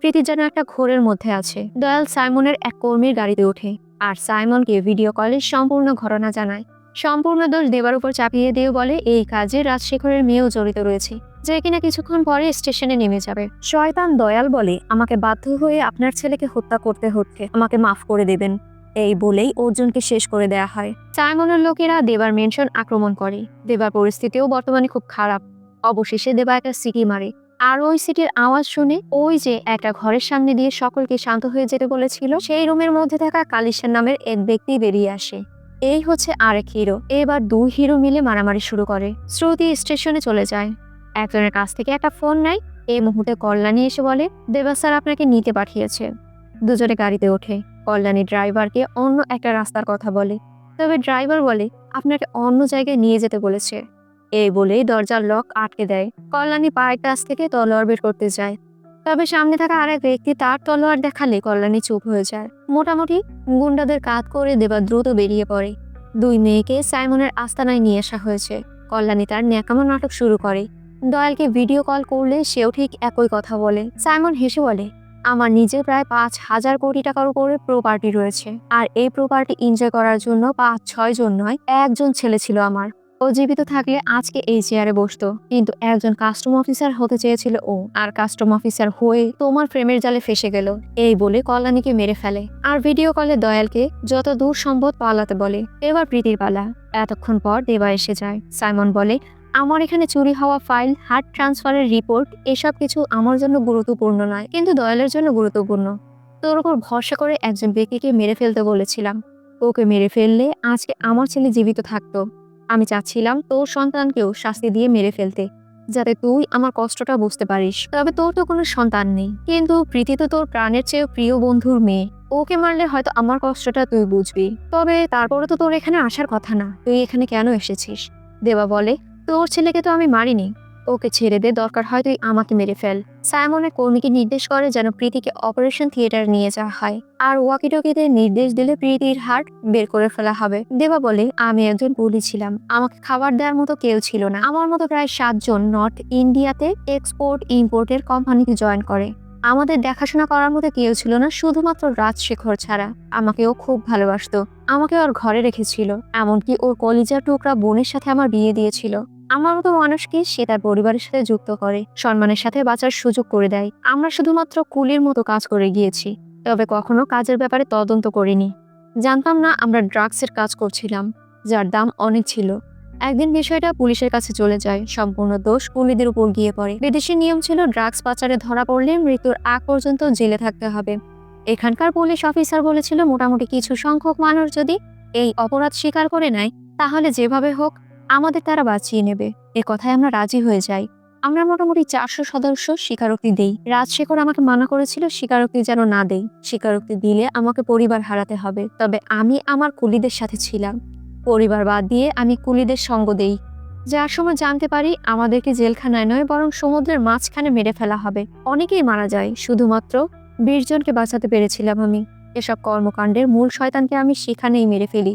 Speaker 1: প্রীতি যেন একটা ঘোরের মধ্যে আছে। দয়াল সাইমনের এক কর্মীর গাড়িতে ওঠে, আর সাইমনকে ভিডিও কলে সম্পূর্ণ ঘটনা জানায়। সম্পূর্ণ দোষ দেবার উপর চাপিয়ে দিয়ে বলে এই কাজে রাজশেখরের মেয়েও জড়িত রয়েছে, যে কিনা কিছুক্ষণ পরে স্টেশনে নেমে যাবে। শয়তান দয়াল বলে আমাকে বাধ্য হয়ে আপনার ছেলেকে হত্যা করতে হচ্ছে, আমাকে মাফ করে দেবেন। এই বলেই অর্জুনকে শেষ করে দেয়া হয়। সাইমনের লোকেরা দেবার মেনশন আক্রমণ করে। দেবার পরিস্থিতিও বর্তমানে খুব খারাপ। অবশেষে দেবা একটা সিটি মারে, আর ওই সিটির আওয়াজ শুনে ওই যে একটা ঘরের সামনে দিয়ে সকলকে শান্ত হয়ে যেতে বলেছিল সেই রুমের মধ্যে থাকা কালিশার নামের এক ব্যক্তি বেরিয়ে আসে। এই হচ্ছে আরেক হিরো। এবার 2 হিরো মিলে মারামারি শুরু করে। শ্রুতি স্টেশনে চলে যায়, একজনের কাছ থেকে একটা ফোন নেয়। এই মুহূর্তে কল্যাণী এসে বলে দেবা স্যার আপনাকে নিতে পাঠিয়েছে। দুজনে গাড়িতে ওঠে। কল্যাণী ড্রাইভারকে অন্য একটা রাস্তার কথা বলে, তবে ড্রাইভার বলে আপনাকে অন্য জায়গায় নিয়ে যেতে বলেছে। এই বলেই দরজার লক আটকে দেয়। কল্যাণী পায়ের কাছ থেকে তলোয়ার বের করতে যায়, তবে সামনে থাকা আরেক ব্যক্তি তার তলোয়ার দেখালে কল্যাণী চুপ হয়ে যায়। মোটামুটি গুন্ডাদের কাজ করে দেবা দ্রুত বেরিয়ে পড়ে। 2 মেয়েকে সাইমনের আস্তানায় নিয়ে আসা হয়েছে। কল্যাণী তার ন্যাকামো নাটক শুরু করে। দয়ালকে ভিডিও কল করলে সেও ঠিক একই কথা বলে। সাইমন হেসে বলে আমার নিজের প্রায় 5,000 কোটি টাকার উপরে প্রপার্টি রয়েছে, আর এই প্রপার্টি এনজয় করার জন্য 5-6 জন নয়, একজন ছেলে ছিল আমার। ও জীবিত থাকলে আজকে এই চেয়ারে বসতো, কিন্তু একজন কাস্টম অফিসার হতে চেয়েছিল ও, আর কাস্টম অফিসার হয়ে তোমার প্রেমের জালে ফেসে গেল। এই বলে কল্যাণীকে মেরে ফেলে, আর ভিডিও কলে দয়ালকে যত দূর সম্ভব পালাতে বলে। এবার প্রীতির পালা। এতক্ষণ পর দেবা এসে যায়। সাইমন বলে আমার এখানে চুরি হওয়া ফাইল, হার্ট ট্রান্সফারের রিপোর্ট এসব কিছু আমার জন্য গুরুত্বপূর্ণ নয়, কিন্তু দয়ালের জন্য গুরুত্বপূর্ণ। তোর উপর ভরসা করে একজন ব্যক্তিকে মেরে ফেলতে বলেছিলাম। ওকে মেরে ফেললে আজকে আমার ছেলে জীবিত থাকতো। আমি চাচ্ছিলাম তোর সন্তানকেও শাস্তি দিয়ে মেরে ফেলতে, যাতে তুই আমার কষ্টটা বুঝতে পারিস। তবে তোর তো কোনো সন্তান নেই, কিন্তু প্রীতি তো তোর প্রাণের চেয়েও প্রিয় বন্ধুর মেয়ে। ওকে মারলে হয়তো আমার কষ্টটা তুই বুঝবি। তবে তারপরে তো তোর এখানে আসার কথা না, তুই এখানে কেন এসেছিস? দেবা বলে, তোর ছেলেকে তো আমি মারিনি। ওকে ছেড়ে দে, দরকার হয় তুই আমাকে মেরে ফেল। সাইমনের কর্মীকে নির্দেশ করে যেন প্রীতিকে অপারেশন থিয়েটারে নিয়ে যাওয়া হয়, আর ওয়াকিটকিতে নির্দেশ দিলে প্রীতির হার্ট বের করে ফেলা হবে। দেবা বলে, আমি একজন কুলি ছিলাম, আমাকে খাবার দেওয়ার মতো কেউ ছিল না। আমার মতো প্রায় 7 জন নর্থ ইন্ডিয়াতে এক্সপোর্ট ইম্পোর্টের কোম্পানিতে জয়েন করে। আমাদের দেখাশোনা করার মতো কেউ ছিল না, শুধুমাত্র রাজশেখর ছাড়া। আমাকেও খুব ভালোবাসতো, আমাকে ওর ঘরে রেখেছিল, এমনকি ওর কলিজার টুকরা বোনের সাথে আমার বিয়ে দিয়েছিল। আমার মতো মানুষকে সে তার পরিবারের সাথে যুক্ত করে, সম্মানের সাথে বাঁচার সুযোগ করে দেয়। আমরা শুধুমাত্র কুলির মতো কাজ করে গিয়েছি, তবে কখনো কাজের ব্যাপারে তদন্ত করিনি। জানতাম না আমরা ড্রাগসের কাজ করছিলাম, যার দাম অনেক ছিল। একদিন বিষয়টা পুলিশের কাছে চলে যায়, সম্পূর্ণ দোষ কুলিদের উপর গিয়ে পড়ে। বিদেশি নিয়ম ছিল ড্রাগস পাচারে ধরা পড়লে মৃত্যুর আগ পর্যন্ত জেলে থাকতে হবে। এখানকার পুলিশ অফিসার বলেছিল মোটামুটি কিছু সংখ্যক মানুষ যদি এই অপরাধ স্বীকার করে নেয়, তাহলে যেভাবে হোক আমাদের তারা বাঁচিয়ে নেবে। এ কথায় আমরা রাজি হয়ে যাই। আমরা মোটামুটি 400 সদস্য স্বীকারোক্তি দেই। রাজশেখর আমাকে মানা করেছিল স্বীকারোক্তি যেন না দেই, স্বীকারোক্তি দিলে আমাকে পরিবার হারাতে হবে। তবে আমি আমার কুলিদের সাথে ছিলাম, পরিবার বাদ দিয়ে আমি কুলিদের সঙ্গ দেই। যার সময় জানতে পারি আমাদেরকে জেলখানায় নয় বরং সমুদ্রের মাঝখানে মেরে ফেলা হবে। অনেকেই মারা যায়, শুধুমাত্র 20 জনকে বাঁচাতে পেরেছিলাম আমি। এসব কর্মকাণ্ডের মূল শয়তানকে আমি সেখানেই মেরে ফেলি।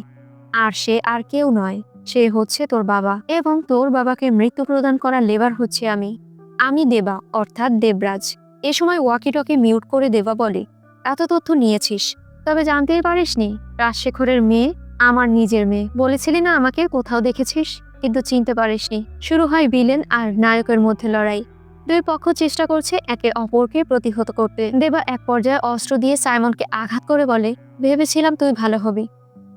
Speaker 1: আর সে আর কেউ নয়, সে হচ্ছে তোর বাবা, এবং তোর বাবাকে মৃত্যু প্রদান করা লেবার হচ্ছে আমি। আমি দেবা, অর্থাৎ দেবরাজ। এ সময় ওয়াকিটকি মিউট করে দেবা বলে, এত তথ্য নিয়েছিস, তবে জানতেই পারিসনি রাজশেখরের মেয়ে আমার নিজের মেয়ে। বলেছিলি না আমাকে কোথাও দেখেছিস, কিন্তু চিনতে পারিসনি। শুরু হয় ভিলেন আর নায়কের মধ্যে লড়াই। দুই পক্ষ চেষ্টা করছে একে অপরকে প্রতিহত করতে। দেবা এক পর্যায়ে অস্ত্র দিয়ে সাইমনকে আঘাত করে বলে, ভেবেছিলাম তুই ভালো হবি,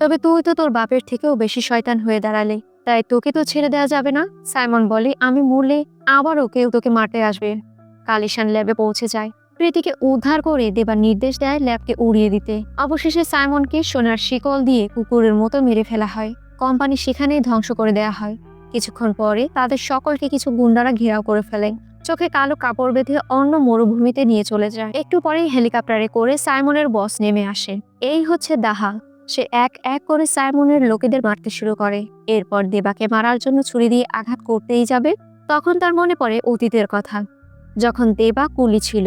Speaker 1: তবে তুই তো তোর বাপের থেকেও বেশি শয়তান হয়ে দাঁড়ালে, তাই তোকে তো ছেড়ে দেওয়া যাবে না। সাইমন বলে, আমি মরলে আবারও কেউ তোকে মারতে আসবে। কালিশান ল্যাবে পৌঁছে যায়। প্রীতিকে উদ্ধার করে দেবার নির্দেশ দেয় ল্যাবকে উড়িয়ে দিতে। অবশেষে সাইমনকে সোনার শিকল দিয়ে কুকুরের মতো মেরে ফেলা হয়। কোম্পানি সেখানেই ধ্বংস করে দেয়া হয়। কিছুক্ষণ পরে তাদের সকলকে কিছু গুন্ডারা ঘেরাও করে ফেলে, চোখে কালো কাপড় বেঁধে অন্য মরুভূমিতে নিয়ে চলে যায়। একটু পরেই হেলিকপ্টারে করে সাইমনের বস নেমে আসে। এই হচ্ছে দাহা। সে এক এক করে সাইমনের লোকেদের মারতে শুরু করে। এরপর দেবাকে মারার জন্য ছুরি দিয়ে আঘাত করতেই যাবে, তখন তার মনে পড়ে অতীতের কথা। যখন দেবা কুলি ছিল,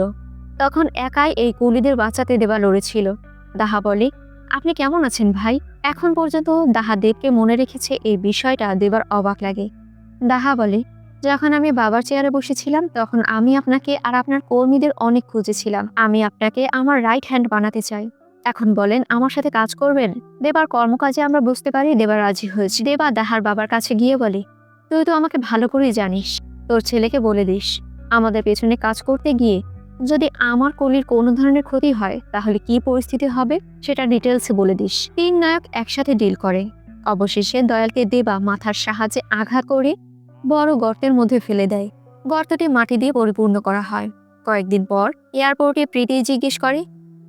Speaker 1: তখন একাই এই কুলিদের বাঁচাতে দেবা লড়েছিল। দাহা বলে, আপনি কেমন আছেন ভাই? এখন পর্যন্ত দাহা দেবকে মনে রেখেছে, এই বিষয়টা দেবার অবাক লাগে। দাহা বলে, যখন আমি বাবার চেয়ারে বসেছিলাম তখন আমি আপনাকে আর আপনার কর্মীদের অনেক খুঁজেছিলাম। আমি আপনাকে আমার রাইট হ্যান্ড বানাতে চাই। এখন বলেন আমার সাথে কাজ করবেন? দেবার কর্মকাজে আমরা বুঝতে পারি দেবা রাজি হয়েছে। দেবা দাহার বাবার কাছে গিয়ে বলে, তুই তো আমাকে ভালো করেই জানিস, তোর ছেলেকে বলে দিস আমাদের পেছনে কাজ করতে গিয়ে যদি আমার কলির কোনো ধরনের ক্ষতি হয় তাহলে কি পরিস্থিতি হবে সেটা ডিটেলসে বলে দিস। 3 নায়ক একসাথে ডিল করে। অবশেষে দয়ালকে দেবা মাথার সাহায্যে আঘাত করে বড় গর্তের মধ্যে ফেলে দেয়। গর্তটি মাটি দিয়ে পরিপূর্ণ করা হয়। কয়েকদিন পর এয়ারপোর্টে প্রীতি জিজ্ঞেস করে,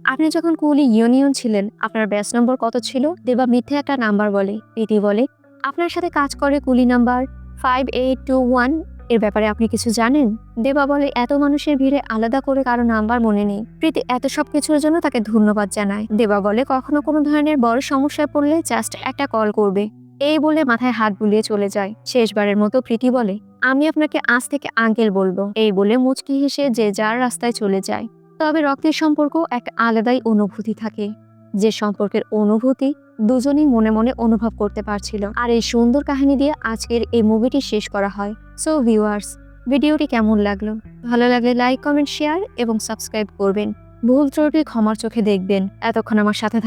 Speaker 1: আপনি যখন কুলি ইউনিয়ন ছিলেন আপনার ব্যাচ নম্বর কত ছিল? দেবা মিথ্যে একটা নাম্বার বলে। প্রীতি বলে, আপনার সাথে কাজ করে কুলি নাম্বার 5821, এর ব্যাপারে আপনি কিছু জানেন? দেবা বলে, এত মানুষের ভিড়ে আলাদা করে কারো নাম্বার মনে নেই। প্রীতি এত সব কিছুর জন্য তাকে ধন্যবাদ জানায়। দেবা বলে, কখনো কোনো ধরনের বড় সমস্যায় পড়লে জাস্ট একটা কল করবে। এই বলে মাথায় হাত বুলিয়ে চলে যায়। শেষবারের মতো প্রীতি বলে, আমি আপনাকে আজ থেকে আঙ্কেল বলবো। এই বলে মুচকি হেসে যে যার রাস্তায় চলে যায়। তবে রক্তের সম্পর্ক একটা আলাদাই অনুভূতি থাকে, যে সম্পর্কের অনুভূতি দুজনেই মনে মনে অনুভব করতে পারছিল। আর এই সুন্দর কাহিনী দিয়ে আজকের এই মুভিটি শেষ করা হয়। সো ভিউয়ার্স, ভিডিওটি কেমন লাগলো? ভালো লাগলে লাইক, কমেন্ট, শেয়ার এবং সাবস্ক্রাইব করবেন। ভুল ত্রুটি ক্ষমার চোখে দেখবেন। এতক্ষণ আমার সাথে